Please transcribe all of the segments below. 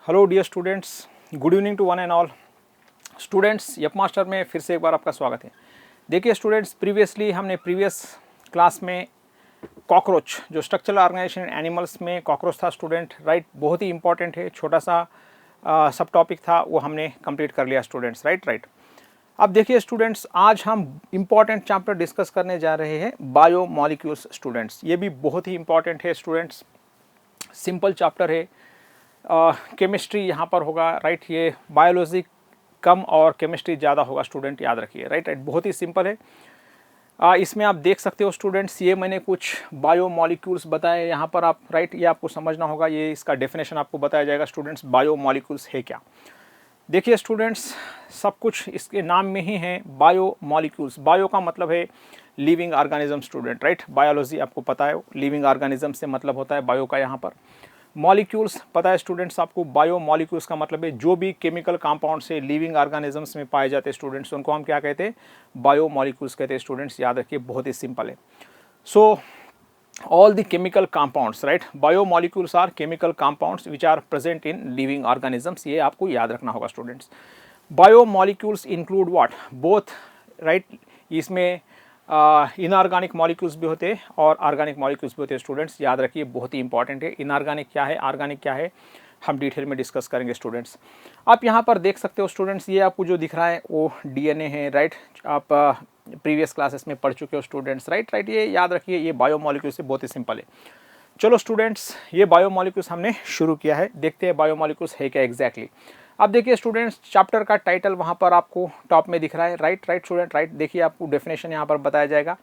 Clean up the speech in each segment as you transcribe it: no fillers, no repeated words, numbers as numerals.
Hello dear students, good evening to one and all students. Yup Master में फिर से एक बार आपका स्वागत है। देखिए स्टूडेंट्स, प्रीवियसली हमने प्रीवियस क्लास में कॉकरोच, जो स्ट्रक्चरल ऑर्गेनाइजेशन एनिमल्स में कॉकरोच था स्टूडेंट, राइट, बहुत ही इंपॉर्टेंट है, छोटा सा सब टॉपिक था, वो हमने कंप्लीट कर लिया स्टूडेंट्स, राइट। अब देखिए स्टूडेंट्स, आज हम इंपॉर्टेंट चैप्टर डिस्कस करने जा रहे हैं बायोमॉलिक्यूल्स स्टूडेंट्स। ये भी बहुत ही इंपॉर्टेंट है स्टूडेंट्स, सिंपल चैप्टर है। केमिस्ट्री यहाँ पर होगा, राइट, ये बायोलॉजी कम और केमिस्ट्री ज़्यादा होगा स्टूडेंट, याद रखिए, राइट। बहुत ही सिंपल है। इसमें आप देख सकते हो स्टूडेंट्स, ये मैंने कुछ बायोमॉलिक्यूल्स बताए यहाँ पर, आप राइट, ये आपको समझना होगा, ये इसका डेफिनेशन आपको बताया जाएगा स्टूडेंट्स, बायोमॉलिक्यूल्स है क्या। देखिए स्टूडेंट्स, सब कुछ इसके नाम में ही है, बायोमॉलिक्यूल्स। बायो का मतलब है living organism student, right. Biology आपको पता है, लिविंग ऑर्गेनिज्म से मतलब होता है बायो का। यहाँ पर मॉलिक्यूल्स पता है स्टूडेंट्स आपको, बायो मॉलिक्यूल्स का मतलब है जो भी केमिकल कंपाउंड से लिविंग ऑर्गेनिजम्स में पाए जाते हैं स्टूडेंट्स, उनको हम क्या कहते हैं, बायो मॉलिक्यूल्स कहते हैं स्टूडेंट्स, याद रखिए, बहुत ही सिंपल है। सो all the chemical compounds, right, biomolecules are chemical compounds which are present in living organisms, ये आपको याद रखना होगा students. biomolecules include what, both, right, इसमें इनऑर्गेनिक मॉलिक्यूल्स भी होते हैं और ऑर्गेनिक मॉलिक्यूल्स भी होते हैं स्टूडेंट्स, याद रखिए, बहुत ही इंपॉर्टेंट है। इनऑर्गेनिक क्या है, ऑर्गेनिक क्या है, हम डिटेल में डिस्कस करेंगे स्टूडेंट्स। आप यहाँ पर देख सकते हो स्टूडेंट्स, ये आपको जो दिख रहा है वो डीएनए है, राइट। आप प्रीवियस क्लासेस में पढ़ चुके हो स्टूडेंट्स, राइट, ये याद रखिए, ये बायोमॉलिक्यूल्स से बहुत ही सिंपल है। चलो स्टूडेंट्स, ये बायोमॉलिक्यूल्स हमने शुरू किया है, देखते हैं बायोमॉलिक्यूल्स है क्या एग्जैक्टली। अब देखिए स्टूडेंट्स, चैप्टर का टाइटल वहाँ पर आपको टॉप में दिख रहा है, राइट स्टूडेंट, राइट। देखिए आपको डेफिनेशन यहाँ पर बताया जाएगा।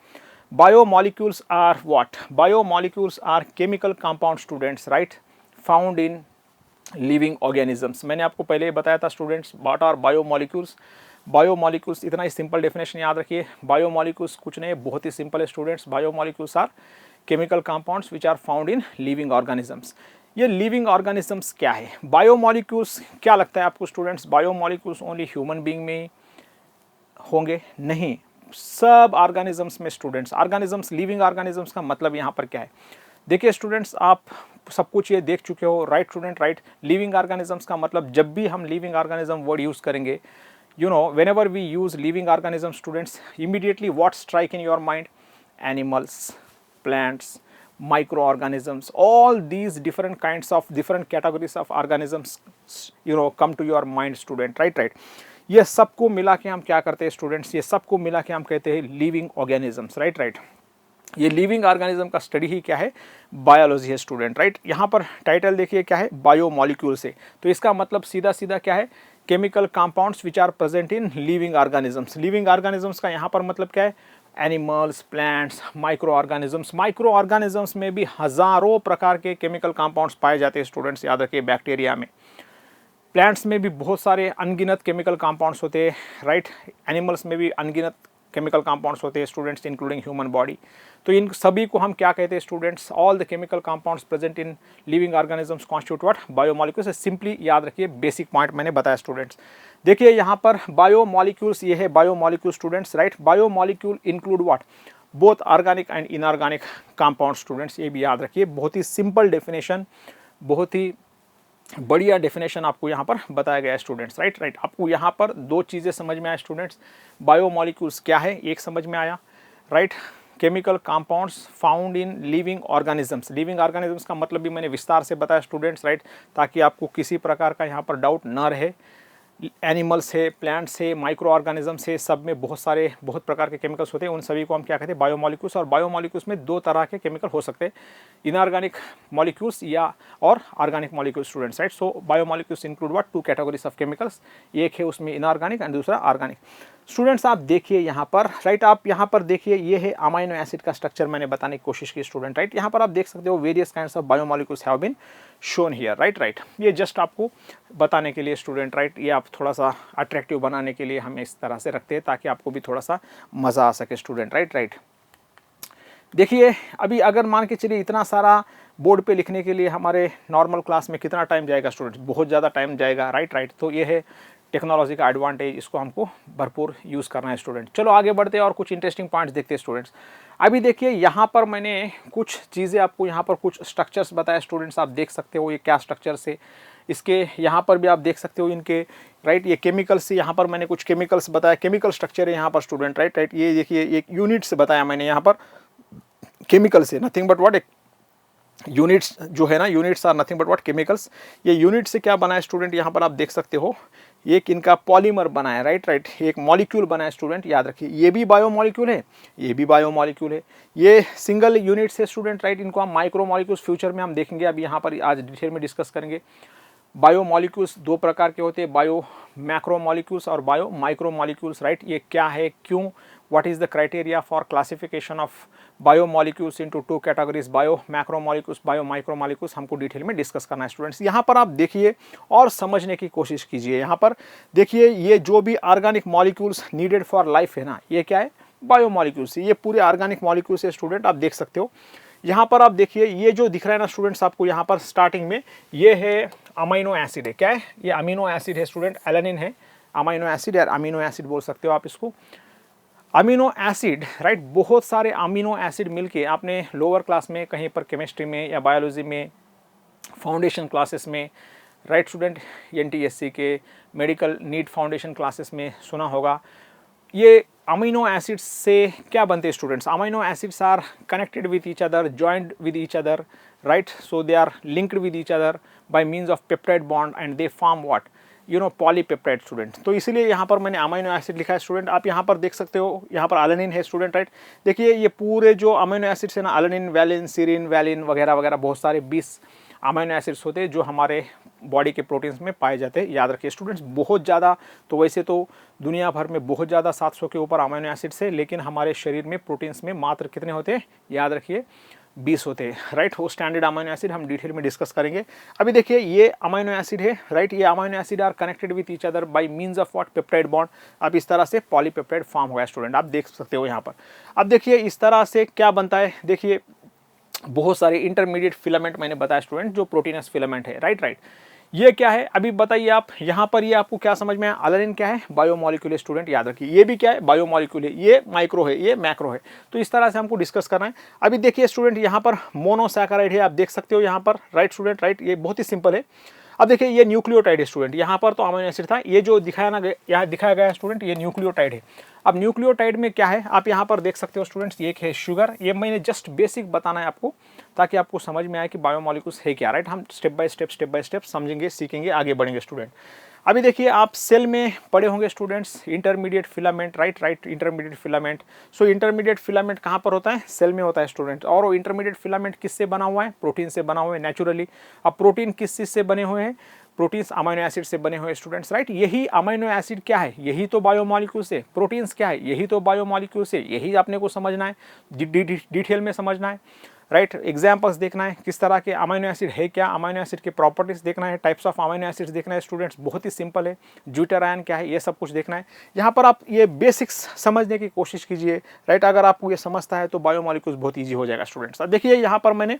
Biomolecules are what, biomolecules are chemical compound students, right, found in living organisms. मैंने आपको पहले ही बताया था students, what are biomolecules. Biomolecules, इतना ही सिंपल डेफिनेशन याद रखिए। बायोमॉलिक्यूल्स कुछ नहीं, बहुत ही सिंपल है students. Biomolecules are chemical compounds which are found in living organisms. ये लिविंग ऑर्गेनिजम्स क्या है, बायोमॉलिक्यूल्स क्या लगता है आपको students, biomolecules only human being में होंगे? नहीं, सब ऑर्गेनिजम्स में स्टूडेंट्स। ऑर्गेनिजम्स, लिविंग ऑर्गेनिजम्स का मतलब यहाँ पर क्या है, देखिए स्टूडेंट्स, आप सब कुछ ये देख चुके हो, right student, right. Living organisms का मतलब, जब भी हम लिविंग ऑर्गेनिज्म वर्ड यूज करेंगे, you know, whenever we use living organisms students, immediately what strike in your mind, animals, plants, microorganisms, all these different kinds of different categories of organisms, you know, come to your mind student, right। ये सबको मिला के हम क्या करते हैं students, ये सबको मिला के हम कहते हैं लिविंग ऑर्गेनिजम्स, राइट। ये लिविंग ऑर्गेनिज्म का स्टडी ही क्या है, बायोलॉजी है स्टूडेंट, राइट। यहाँ पर टाइटल देखिए क्या है, बायोमॉलिक्यूल से, तो इसका मतलब सीधा सीधा क्या है, chemical compounds which are present in living organisms. Living organisms का यहाँ पर मतलब क्या है, animals, plants, microorganisms. Microorganisms में भी हज़ारों प्रकार के केमिकल कंपाउंड्स पाए जाते हैं स्टूडेंट्स, याद रखिए, बैक्टीरिया में। प्लांट्स में भी बहुत सारे अनगिनत केमिकल कंपाउंड्स होते हैं, राइट। एनिमल्स में भी अनगिनत केमिकल कंपाउंड्स होते हैं स्टूडेंट्स, इंक्लूडिंग ह्यूमन बॉडी। तो इन सभी को हम क्या कहते हैं students, all the chemical compounds present in living organisms constitute what, biomolecules. Simply याद रखिए, बेसिक पॉइंट मैंने बताया स्टूडेंट्स। देखिए यहाँ पर बायोमॉलिक्यूल्स, ये है biomolecule students, right. Biomolecule include what, both organic and inorganic compound students, ये भी याद रखिए। बहुत ही सिंपल डेफिनेशन, बहुत ही बढ़िया डेफिनेशन आपको यहाँ पर बताया गया है स्टूडेंट्स, राइट। आपको यहाँ पर दो चीज़ें समझ में आया स्टूडेंट्स, बायोमॉलिक्यूल्स क्या है एक समझ में आया, right. Chemical compounds found in living organisms. Living organisms का मतलब भी मैंने विस्तार से बताया स्टूडेंट्स, राइट, ताकि आपको किसी प्रकार का यहाँ पर डाउट न रहे। एनिमल्स है, प्लांट्स है, माइक्रो ऑर्गेनिजम्स है, सब में बहुत प्रकार के केमिकल्स होते हैं, उन सभी को हम क्या कहते हैं, बायोमॉलिक्यूल्स। और बायोमॉलिक्यूल्स में दो तरह के केमिकल हो सकते हैं, इनऑर्गेनिक मॉलिक्यूल्स या और organic molecules students, right. So biomolecules include what, two categories of chemicals, एक है उसमें इनऑर्गेनिक एंड दूसरा ऑर्गेनिक। स्टूडेंट्स आप देखिए यहाँ पर, राइट, आप यहाँ पर देखिए, ये है अमाइनो एसिड का स्ट्रक्चर, मैंने बताने की कोशिश की स्टूडेंट, राइट। यहाँ पर आप देख सकते हो various kinds of biomolecules have been shown here, right. ये जस्ट आपको बताने के लिए स्टूडेंट, राइट, ये आप थोड़ा सा अट्रैक्टिव बनाने के लिए हम इस तरह से रखते हैं, ताकि आपको भी थोड़ा सा मज़ा आ सके स्टूडेंट, राइट। देखिए अभी अगर मान के चलिए इतना सारा बोर्ड पे लिखने के लिए हमारे नॉर्मल क्लास में कितना टाइम जाएगा स्टूडेंट्स, बहुत ज़्यादा टाइम जाएगा, राइट। तो ये है टेक्नोलॉजी का एडवांटेज, इसको हमको भरपूर यूज़ करना है स्टूडेंट। चलो आगे बढ़ते हैं और कुछ इंटरेस्टिंग पॉइंट्स देखते हैं स्टूडेंट्स। अभी देखिए यहाँ पर मैंने कुछ चीज़ें आपको, यहाँ पर कुछ स्ट्रक्चर्स बताया स्टूडेंट्स, आप देख सकते हो ये क्या स्ट्रक्चर्स है। इसके यहाँ पर भी आप देख सकते हो इनके, राइट, ये केमिकल्स, यहाँ पर मैंने कुछ केमिकल्स बताया, केमिकल स्ट्रक्चर है यहाँ पर स्टूडेंट, राइट, ये देखिए एक यूनिट से बताया मैंने यहाँ पर, केमिकल से, नथिंग बट व्हाट, एक यूनिट्स जो है ना, units are nothing but what chemicals. ये यूनिट से क्या बना है स्टूडेंट, यहाँ पर आप देख सकते हो एक इनका पॉलीमर बना है, राइट, एक मॉलिक्यूल बना है स्टूडेंट, याद रखिए ये भी बायो मॉलिक्यूल है, ये भी बायो मॉलिक्यूल है, ये सिंगल यूनिट्स है स्टूडेंट, राइट। इनको हम माइक्रो मॉलिक्यूल्स फ्यूचर में हम देखेंगे, अभी यहाँ पर आज डिटेल में डिस्कस करेंगे। बायो मॉलिक्यूल्स दो प्रकार के होते हैं, बायो मैक्रो मॉलिक्यूल्स और बायो माइक्रो मॉलिक्यूल्स, राइट। ये क्या है, क्यों, what is the criteria for classification of bio molecules into two categories, bio macro molecules, bio micro molecules, हमको डिटेल में डिस्कस करना है स्टूडेंट्स। यहाँ पर आप देखिए और समझने की कोशिश कीजिए। यहाँ पर देखिए ये जो भी organic molecules needed for life है ना, ये क्या है, बायो मॉलिक्यूल्स, ये पूरे ऑर्गेनिक मॉलिक्यूल्स है स्टूडेंट, आप देख सकते हो। यहाँ पर आप देखिए ये जो दिख रहा है ना स्टूडेंट्स आपको यहाँ पर स्टार्टिंग में, ये है अमीनो एसिड है, क्या है, ये अमीनो एसिड है स्टूडेंट, एलेनिन है, अमीनो एसिड या अमीनो एसिड बोल सकते हो आप इसको। अमीनो एसिड, राइट, बहुत सारे अमीनो एसिड मिलके आपने लोअर क्लास में कहीं पर केमिस्ट्री में या बायोलॉजी में, फाउंडेशन क्लासेस में, राइट स्टूडेंट, एनटीएससी के मेडिकल नीट फाउंडेशन क्लासेस में सुना होगा। ये अमीनो एसिड्स से क्या बनते हैं students, amino acids are connected with each other, joined with each other, right, so they are linked with each other by means of peptide bond and they form what, you know, polypeptide student. तो इसीलिए यहाँ पर मैंने amino acid लिखा है student, आप यहाँ पर देख सकते हो, यहाँ पर एलेनिन है स्टूडेंट, राइट। देखिए ये पूरे जो अमीनो एसिड्स है ना, एलेनिन, वैलिन, सीरिन, वैलिन वगैरह वगैरह, बहुत सारे 20 अमीनो एसिड्स होते हैं जो हमारे बॉडी के प्रोटीन्स में पाए जाते हैं, याद रखिए स्टूडेंट्स। बहुत ज़्यादा, तो वैसे तो दुनिया भर में बहुत ज़्यादा 700 के ऊपर अमीनो एसिड्स है, लेकिन हमारे शरीर में प्रोटीन्स में मात्र कितने होते हैं, याद रखिए 20 होते हैं, राइट। वो स्टैंडर्ड अमीनो एसिड हम डिटेल में डिस्कस करेंगे। अभी देखिए ये अमीनो एसिड है, राइट, ये amino acid are connected with each other by means of what, peptide bond. अब इस तरह से पॉलीपेप्टाइड फॉर्म हो गया स्टूडेंट, आप देख सकते हो यहाँ पर। अब देखिए इस तरह से क्या बनता है, देखिए बहुत सारे इंटरमीडिएट फिलामेंट मैंने बताया स्टूडेंट, जो प्रोटीनस फिलामेंट है, राइट। ये क्या है, अभी बताइए आप, यहाँ पर ये आपको क्या समझ में आया, एलेनिन क्या है, बायोमोलिक्यूल स्टूडेंट, याद रखिए। ये भी क्या है, बायोमोलिक्यूल है, ये माइक्रो है, ये मैक्रो है। तो इस तरह से हमको डिस्कस करना है। अभी देखिए स्टूडेंट, यहाँ पर मोनोसैकेराइड है, आप देख सकते हो यहाँ पर, राइट स्टूडेंट, राइट, ये बहुत ही सिंपल है। अब देखिए ये न्यूक्लियोटाइड है स्टूडेंट, यहाँ पर तो अमीनो एसिड था, ये जो दिखाया ना, यहाँ दिखाया गया है स्टूडेंट, ये न्यूक्लियोटाइड है। अब न्यूक्लियोटाइड में क्या है, आप यहाँ पर देख सकते हो स्टूडेंट्स, ये है शुगर। ये मैंने जस्ट बेसिक बताना है आपको, ताकि आपको समझ में आए कि बायोमोलिक्यूल्स है क्या, राइट। हम स्टेप बाय स्टेप समझेंगे, सीखेंगे, आगे बढ़ेंगे स्टूडेंट। अभी देखिए आप सेल में पढ़े होंगे students, intermediate filament, right, intermediate filament. So intermediate filament कहाँ पर होता है, सेल में होता है स्टूडेंट। और वो इंटरमीडिएट फिलामेंट किससे बना हुआ है, प्रोटीन से बना हुआ है नेचुरली। अब प्रोटीन किस चीज़ से बने हुए हैं, प्रोटीन्स अमीनो एसिड से बने हुए स्टूडेंट्स, राइट। यही अमीनो एसिड क्या है, यही तो बायोमोलिक्यूल से, प्रोटीन्स क्या है, यही तो बायोमोलिक्यूल से, यही आपने को समझना है, डिटेल में समझना है, राइट। एग्जाम्पल्स देखना है, किस तरह के अमीनो एसिड है क्या, अमीनो एसिड के प्रॉपर्टीज देखना है, टाइप्स ऑफ अमीनो एसिड्स देखना है स्टूडेंट्स, बहुत ही सिंपल है। ज्यूटर आयन क्या है, ये सब कुछ देखना है। यहाँ पर आप ये बेसिक्स समझने की कोशिश कीजिए, राइट। अगर आपको ये समझता है तो बायोमोलिक्यूल्स बहुत ईजी हो जाएगा स्टूडेंट्स। अब देखिए यहाँ पर मैंने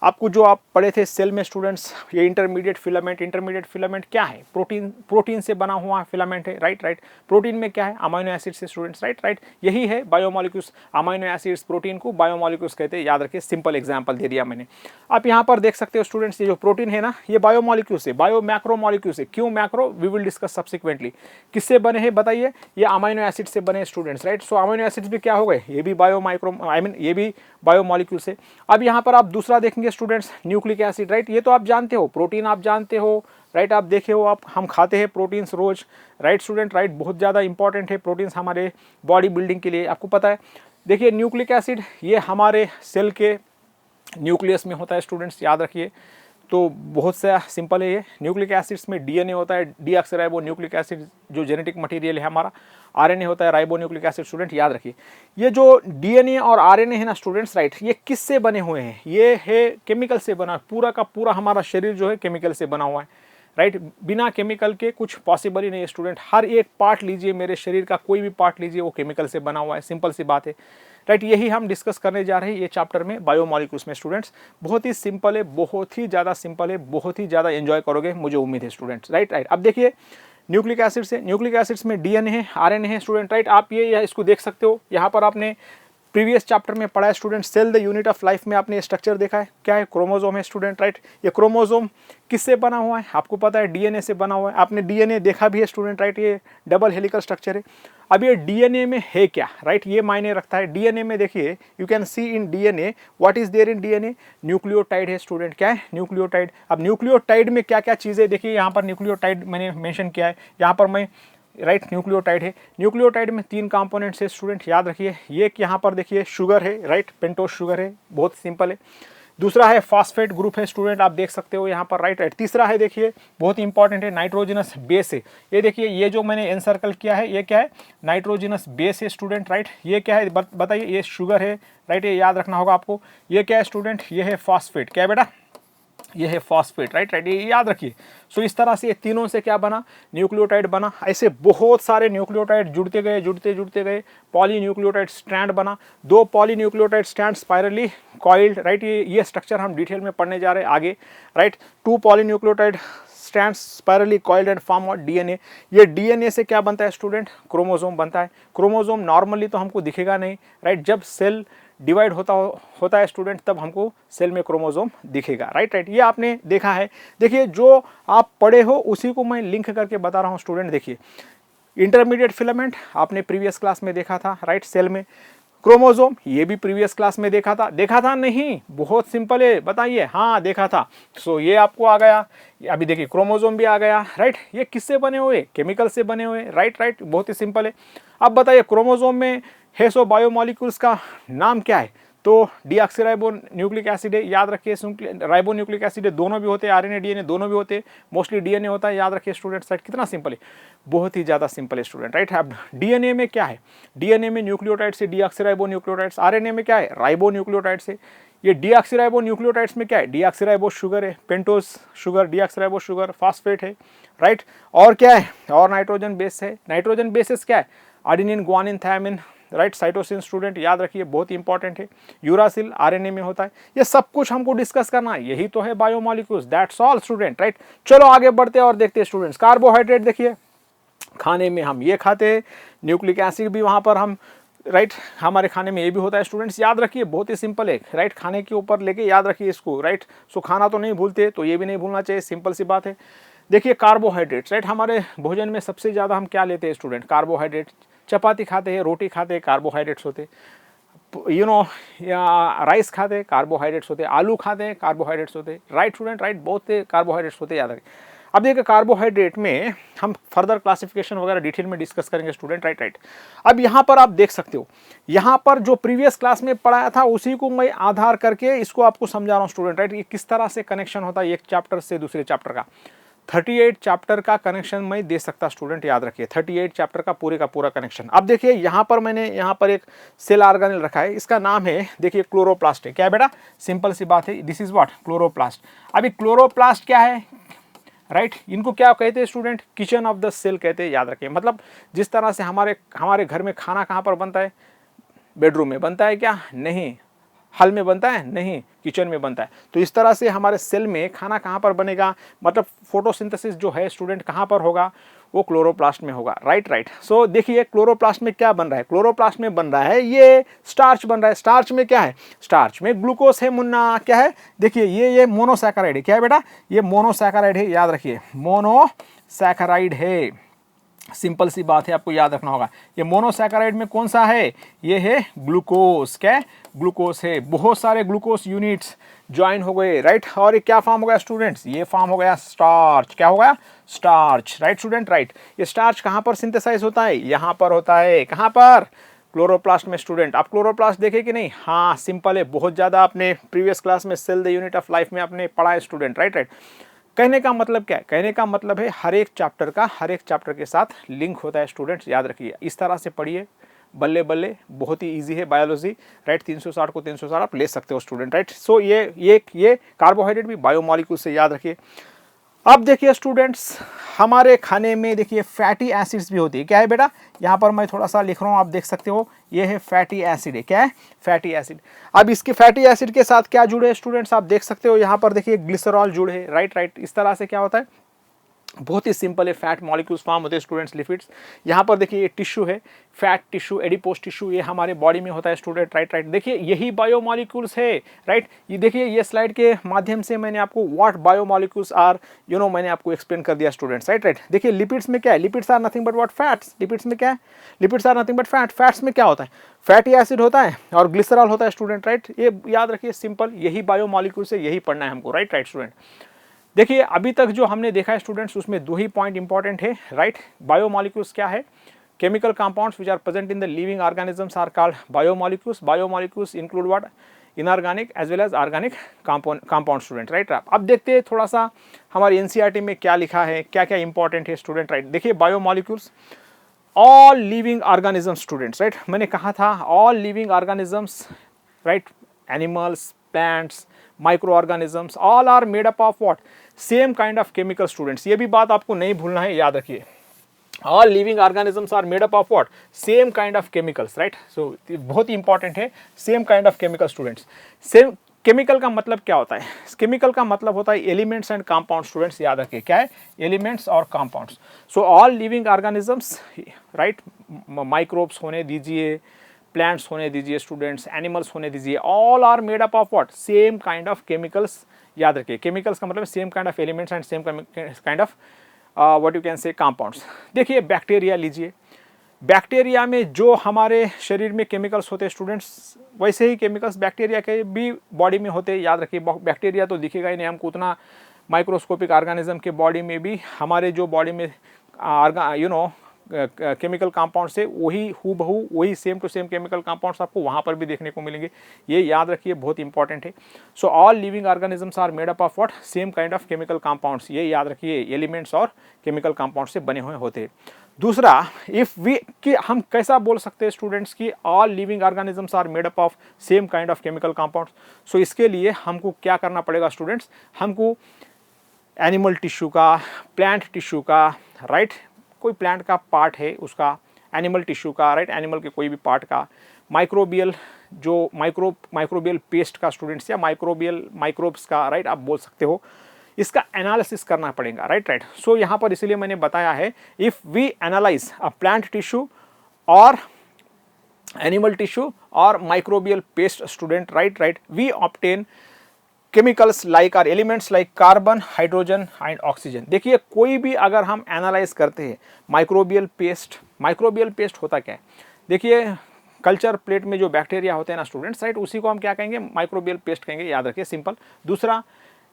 आपको जो आप पढ़े थे सेल में स्टूडेंट्स, ये इंटरमीडिएट फिलामेंट क्या है, प्रोटीन से बना हुआ फिलामेंट है, राइट। प्रोटीन में क्या है, अमीनो एसिड से स्टूडेंट्स, राइट। यही है बायोमोलिक्यूल्स। अमीनो एसिड्स प्रोटीन को बायोमोलिक्यूल्स कहते हैं, याद रखिए, सिंपल एग्जांपल दे दिया मैंने। आप यहाँ पर देख सकते हो स्टूडेंट्स, ये जो प्रोटीन है ना, ये बायोमोलिक्यूल्स है, बायो मैक्रो मॉलिक्यूल्स है। क्यों macro, we will discuss subsequently. किससे बने हैं बताइए, ये अमीनो एसिड से बने students, right. So amino acids भी क्या हो गए, ये भी बायो माइक्रो, आई मीन ये भी बायोमोलिक्यूल्स है। अब यहाँ पर आप दूसरा देखेंगे स्टूडेंट्स, न्यूक्लिक एसिड, राइट। ये तो आप जानते हो, प्रोटीन आप जानते हो, राइट। आप देखे हो, आप हम खाते हैं प्रोटीन्स रोज, राइट स्टूडेंट, राइट। बहुत ज़्यादा इंपॉर्टेंट है प्रोटीन्स हमारे बॉडी बिल्डिंग के लिए, आपको पता है। देखिए न्यूक्लिक एसिड, ये हमारे सेल के न्यूक्लियस में होता है स्टूडेंट्स, याद रखिए। तो बहुत सा सिंपल है ये। न्यूक्लिक एसिड्स में डीएनए होता है, डीऑक्सीराइबो न्यूक्लिक एसिड जो जेनेटिक मटेरियल है हमारा। आरएनए होता है, राइबो न्यूक्लिक एसिड स्टूडेंट, याद रखिए। ये जो डीएनए और आरएनए है ना स्टूडेंट्स, राइट, ये किससे बने हुए हैं, ये है केमिकल से बना। पूरा का पूरा हमारा शरीर जो है केमिकल से बना हुआ है, राइट। बिना केमिकल के कुछ पॉसिबल ही नहीं है स्टूडेंट। हर एक पार्ट लीजिए, मेरे शरीर का कोई भी पार्ट लीजिए, वो केमिकल से बना हुआ है, सिंपल सी बात है, राइट। यही हम डिस्कस करने जा रहे हैं ये चैप्टर में, बायोमोलिक्यूल्स में स्टूडेंट्स। बहुत ही सिंपल है, बहुत ही ज़्यादा सिंपल है, बहुत ही ज़्यादा एंजॉय करोगे, मुझे उम्मीद है स्टूडेंट्स, राइट। अब देखिए न्यूक्लिक एसिड्स है, न्यूक्लिक एसिड्स में डीएनए है, आरएनए है स्टूडेंट, राइट। आप ये इसको देख सकते हो, यहाँ पर आपने प्रीवियस चैप्टर में पढ़ा है student, cell the unit of life में आपने स्ट्रक्चर देखा है, क्या है, क्रोमोसोम है स्टूडेंट, राइट। ये क्रोमोसोम किससे बना हुआ है, आपको पता है डीएनए से बना हुआ है, आपने डीएनए देखा भी है स्टूडेंट, राइट। ये डबल हेलिकल स्ट्रक्चर है। अब ये डीएनए में है क्या, राइट, ये मायने रखता है। डीएनए में देखिए, you can see in DNA, what is there in DNA, nucleotide है स्टूडेंट, क्या है, न्यूक्लियोटाइड। अब न्यूक्लियोटाइड में क्या क्या चीज़ें, देखिए यहाँ पर न्यूक्लियोटाइड मैंने मेंशन किया है, यहाँ पर मैं, राइट, न्यूक्लियोटाइड है। न्यूक्लियोटाइड में 3 कंपोनेंट्स है स्टूडेंट, याद रखिए। ये यहाँ पर देखिए शुगर है, राइट, पेंटोज शुगर है, बहुत सिंपल है। दूसरा है फॉस्फेट ग्रुप है स्टूडेंट, आप देख सकते हो यहाँ पर, राइट राइट। तीसरा है देखिए, बहुत इंपॉर्टेंट है, नाइट्रोजनस बेस है। ये देखिए, ये जो मैंने एनसर्कल किया है, ये क्या है, नाइट्रोजनस बेस है स्टूडेंट, राइट। ये क्या है बताइए, ये शुगर है, राइट, ये याद रखना होगा आपको। ये क्या है स्टूडेंट, ये है फॉस्फेट, क्या है बेटा, ये है फॉस्फेट, राइट राइट, ये याद रखिए। सो इस तरह से ये तीनों से क्या बना, न्यूक्लियोटाइड बना। ऐसे बहुत सारे न्यूक्लियोटाइड जुड़ते गए, जुड़ते गए, पॉलीन्यूक्लियोटाइड स्ट्रैंड बना। 2 polynucleotide strand spirally coiled, right. ये स्ट्रक्चर हम डिटेल में पढ़ने जा रहे हैं आगे, right. 2 polynucleotide strand spirally coiled and form और डीएनए। ये डीएनए से क्या बनता है स्टूडेंट, क्रोमोसोम बनता है। क्रोमोसोम नॉर्मली तो हमको दिखेगा नहीं, राइट। जब सेल डिवाइड होता है स्टूडेंट, तब हमको सेल में क्रोमोसोम दिखेगा, राइट राइट। ये आपने देखा है। देखिए, जो आप पढ़े हो उसी को मैं लिंक करके बता रहा हूँ स्टूडेंट। देखिए, इंटरमीडिएट फिलामेंट आपने प्रीवियस क्लास में देखा था, राइट, सेल में। क्रोमोसोम ये भी प्रीवियस क्लास में देखा था नहीं, बहुत सिंपल है, बताइए, हाँ देखा था। सो ये आपको आ गया। अभी देखिए, क्रोमोसोम भी आ गया, राइट। ये किससे बने हुए, केमिकल से बने हुए, राइट राइट, बहुत ही सिंपल है। अब बताइए, क्रोमोसोम में है सो बायोमोलिक्यूल्स का नाम क्या है, तो डीऑक्सीराइबो न्यूक्लिक एसिड है, याद रखिए। राइबो न्यूक्लिक एसिड है, दोनों भी होते हैं, आरएनए डीएनए दोनों भी होते हैं, मोस्टली डीएनए होता है, याद रखिए स्टूडेंट, राइट। कितना सिंपल है, बहुत ही ज़्यादा सिंपल है स्टूडेंट, राइट। अब डीएनए में क्या है, डीएनए में न्यूक्लियोटाइड से डीऑक्सीराइबो न्यूक्लियोटाइड्स, आरएनए में क्या है, राइबो न्यूक्लियोटाइड से। ये डीऑक्सीराइबो न्यूक्लियोटाइड्स में क्या है, डीऑक्सीराइबो शुगर है, pentose sugar, deoxyribo sugar, phosphate है, राइट। और क्या है, और नाइट्रोजन बेस है। नाइट्रोजन बेसिस क्या है, adenine, guanine, thymine, right, cytosine student, याद रखिए, बहुत इंपॉर्टेंट है। यूरासिल आरएनए में होता है। ये सब कुछ हमको डिस्कस करना है, यही तो है biomolecules, that's all student, right. चलो आगे बढ़ते हैं और देखते हैं स्टूडेंट्स। कार्बोहाइड्रेट देखिए, खाने में हम ये खाते हैं, न्यूक्लिक एसिड भी वहाँ पर हम, राइट, हमारे खाने में ये भी होता है स्टूडेंट्स, याद रखिए, बहुत ही सिंपल है, राइट। खाने के ऊपर लेके याद रखिए इसको, राइट। सो खाना तो नहीं भूलते, तो ये भी नहीं भूलना चाहिए, सिंपल सी बात है। देखिए, कार्बोहाइड्रेट्स, राइट, हमारे भोजन में सबसे ज़्यादा हम क्या लेते हैं स्टूडेंट, कार्बोहाइड्रेट। चपाती खाते हैं, रोटी खाते हैं, कार्बोहाइड्रेट्स होते, यू नो, या राइस खाते हैं, कार्बोहाइड्रेट्स होते, आलू खाते हैं, कार्बोहाइड्रेट्स होते, राइट स्टूडेंट, राइट, बहुत से कार्बोहाइड्रेट्स होते, याद रखें। अब देखिए, कार्बोहाइड्रेट में हम फर्दर क्लासिफिकेशन वगैरह डिटेल में डिस्कस करेंगे स्टूडेंट, राइट राइट। अब यहाँ पर आप देख सकते हो, यहाँ पर जो प्रीवियस क्लास में पढ़ाया था उसी को मैं आधार करके इसको आपको समझा रहा हूँ स्टूडेंट, राइट। ये किस तरह से कनेक्शन होता है एक चैप्टर से दूसरे चैप्टर का। 38 चैप्टर का कनेक्शन मैं दे सकता स्टूडेंट, याद रखिए, 38 चैप्टर का पूरे का पूरा कनेक्शन। अब देखिए, यहाँ पर मैंने यहाँ पर एक सेल ऑर्गेनेल रखा है, इसका नाम है, देखिए, क्लोरोप्लास्ट है, क्या है बेटा, सिंपल सी बात है, दिस इज व्हाट, क्लोरोप्लास्ट। अभी क्लोरोप्लास्ट क्या है, राइट, इनको क्या कहते हैं student, kitchen of the cell कहते हैं, याद रखिए। मतलब जिस तरह से हमारे घर में खाना कहाँ पर बनता है, बेडरूम में बनता है क्या, नहीं, हॉल में बनता है, नहीं, किचन में बनता है। तो इस तरह से हमारे सेल में खाना कहाँ पर बनेगा, मतलब फोटोसिंथेसिस जो है स्टूडेंट कहाँ पर होगा, वो क्लोरोप्लास्ट में होगा, राइट राइट। सो देखिए, क्लोरोप्लास्ट में क्या बन रहा है, क्लोरोप्लास्ट में बन रहा है ये स्टार्च बन रहा है। स्टार्च में क्या है, स्टार्च में ग्लूकोज है मुन्ना, क्या है, देखिए, ये मोनोसैकेराइड है, क्या है बेटा, ये मोनोसैकेराइड है, याद रखिए, मोनोसैकेराइड है, सिंपल सी बात है, आपको याद रखना होगा। ये मोनोसैकेराइड में कौन सा है, ये है ग्लूकोज, क्या है, ग्लूकोज है। बहुत सारे ग्लूकोज यूनिट्स ज्वाइन हो गए, राइट। और ये क्या फॉर्म हो गया स्टूडेंट्स, ये फॉर्म हो गया स्टार्च, क्या हो गया, स्टार्च, राइट स्टूडेंट, राइट। ये स्टार्च कहाँ पर सिंथेसाइज होता है, यहाँ पर होता है, कहाँ पर, क्लोरोप्लास्ट में स्टूडेंट। आप क्लोरोप्लास्ट देखे कि नहीं, हाँ सिंपल है, बहुत ज़्यादा आपने प्रीवियस क्लास में cell the unit of life में आपने पढ़ा है स्टूडेंट, राइट राइट। कहने का मतलब क्या है, कहने का मतलब है हर एक चैप्टर के साथ लिंक होता है स्टूडेंट्स, याद रखिए। इस तरह से पढ़िए, बल्ले बल्ले, बहुत ही इजी है बायोलॉजी, राइट। 360 को 360 आप ले सकते हो स्टूडेंट, राइट। सो ये कार्बोहाइड्रेट भी बायोमोलिक्यूल से, याद रखिए। अब देखिए स्टूडेंट्स, हमारे खाने में देखिए फैटी एसिड्स भी होती है, क्या है बेटा, यहाँ पर मैं थोड़ा सा लिख रहा हूँ, आप देख सकते हो, ये है फैटी एसिड है, क्या है, फैटी एसिड। अब इसके फैटी एसिड के साथ क्या जुड़े हैं स्टूडेंट्स, आप देख सकते हो, यहाँ पर देखिए ग्लिसरॉल जुड़े है, राइट राइट। इस तरह से क्या होता है, बहुत ही सिंपल है, फैट मॉलिक्यूल्स फॉर्म होते हैं स्टूडेंट्स लिपिड्स। यहाँ पर देखिए ये टिश्यू है, फैट टिश्यू, एडिपोज टिश्यू, ये हमारे बॉडी में होता है स्टूडेंट, राइट। देखिए यही बायोमॉलिक्यूल्स है, राइट। ये देखिए ये स्लाइड के माध्यम से मैंने आपको व्हाट बायोमॉलिक्यूल्स आर मैंने आपको एक्सप्लेन कर दिया स्टूडेंट्स, राइट। देखिए लिपिड्स में क्या है, lipids are nothing but what, fats. Lipids में क्या है, lipids are nothing but fat. Fats में क्या होता है, फैटी एसिड होता है और ग्लिसरॉल होता है स्टूडेंट, राइट। ये याद रखिए, सिंपल, यही बायोमॉलिक्यूल्स है, यही पढ़ना है हमको, राइट स्टूडेंट। देखिए अभी तक जो हमने देखा है स्टूडेंट्स, उसमें दो ही पॉइंट इंपॉर्टेंट है, राइट। बायोमॉलिक्यूल्स क्या है, chemical compounds which are present in the living organisms are called biomolecules. Biomolecules include what, inorganic as well as organic compound student, right. अब देखते हैं थोड़ा सा हमारे एनसीईआरटी में क्या लिखा है, क्या क्या इंपॉर्टेंट है स्टूडेंट, राइट। देखिए biomolecules, all living organisms students, right. मैंने कहा था all living organisms, right, animals, plants, microorganisms, all are made up of what, same kind of chemical students. ये भी बात आपको नहीं भूलना है, याद रखिए। All living organisms are made up of what, same kind of chemicals, right. So बहुत ही इंपॉर्टेंट है, same kind of chemical students. Same chemical का मतलब क्या होता है, केमिकल का मतलब होता है एलिमेंट्स एंड कंपाउंड स्टूडेंट्स, याद रखिए क्या है, एलिमेंट्स और compounds. So all living organisms, right, microbes होने दीजिए, प्लांट्स होने दीजिए स्टूडेंट्स, एनिमल्स होने दीजिए, all are made up of what, same kind of chemicals. याद रखिए केमिकल्स का मतलब same kind of elements and same kind of what you can say compounds. देखिए बैक्टीरिया लीजिए, बैक्टीरिया में जो हमारे शरीर में केमिकल्स होते हैं स्टूडेंट्स, वैसे ही केमिकल्स बैक्टीरिया के भी बॉडी में होते हैं। याद रखिए बैक्टीरिया तो दिखेगा ही नहीं हमको, उतना माइक्रोस्कोपिक ऑर्गेनिज्म के बॉडी में भी हमारे जो बॉडी में केमिकल कंपाउंड्स है, वही हूबहू वही same to same chemical compounds आपको वहाँ पर भी देखने को मिलेंगे। ये याद रखिए, बहुत इंपॉर्टेंट है। So all living organisms are made up of what, same kind of chemical compounds. ये याद रखिए, एलिमेंट्स और केमिकल कंपाउंड्स से बने हुए होते हैं। दूसरा, इफ वी कि हम कैसा बोल सकते हैं स्टूडेंट्स की all living organisms are made up of same kind of chemical compounds. So इसके लिए हमको क्या करना पड़ेगा स्टूडेंट्स, हमको एनिमल टिश्यू का, प्लांट टिश्यू का, राइट, कोई प्लांट का पार्ट है उसका, एनिमल टिश्यू का, राइट, एनिमल के कोई भी पार्ट का, माइक्रोबियल जो माइक्रोबियल पेस्ट का स्टूडेंट्स, या माइक्रोब्स का, राइट, आप बोल सकते हो, इसका एनालिसिस करना पड़ेगा, राइट। सो यहाँ पर इसलिए मैंने बताया है, if we analyse a plant tissue और एनिमल टिश्यू और microbial paste student, right, we obtain chemicals like or elements like carbon, hydrogen and oxygen. देखिए कोई भी अगर हम एनालाइज करते हैं माइक्रोबियल पेस्ट होता क्या है, देखिए कल्चर प्लेट में जो बैक्टीरिया होते हैं ना स्टूडेंट्स, राइट, उसी को हम क्या कहेंगे, माइक्रोबियल पेस्ट कहेंगे, याद रखिए, सिंपल। दूसरा,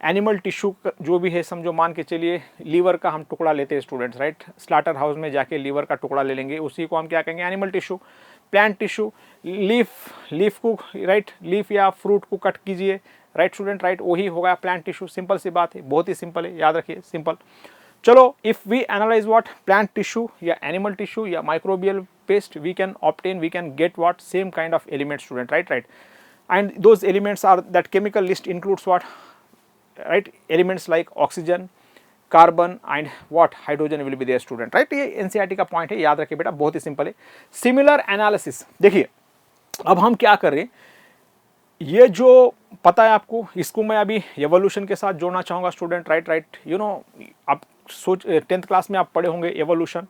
एनिमल टिश्यू जो भी है, समझो मान के चलिए लीवर का हम टुकड़ा लेते हैं स्टूडेंट्स, राइट, स्लाटर हाउस में जाके लीवर का टुकड़ा ले लेंगे, उसी को हम क्या कहेंगे, animal tissue. Plant tissue, leaf को, राइट, लीफ या फ्रूट को कट कीजिए, राइट स्टूडेंट, राइट, वही होगा प्लांट टिश्यू। सिंपल सी बात है, बहुत ही सिंपल है, याद रखिए, सिंपल। चलो, if we analyse what, plant tissue या एनिमल टिश्यू या microbial paste, we can get what, same kind of element student, right. And those elements are, that chemical list includes what, right, elements like oxygen, carbon and what, hydrogen will be there student, right. ये NCERT का point है, याद रखिए बेटा, बहुत ही simple है। Similar analysis, देखिए अब हम क्या कर रहे हैं, ये जो पता है आपको, इसको मैं अभी एवोल्यूशन के साथ जोड़ना चाहूँगा स्टूडेंट, राइट। आप सोच 10th क्लास में आप पढ़े होंगे evolution.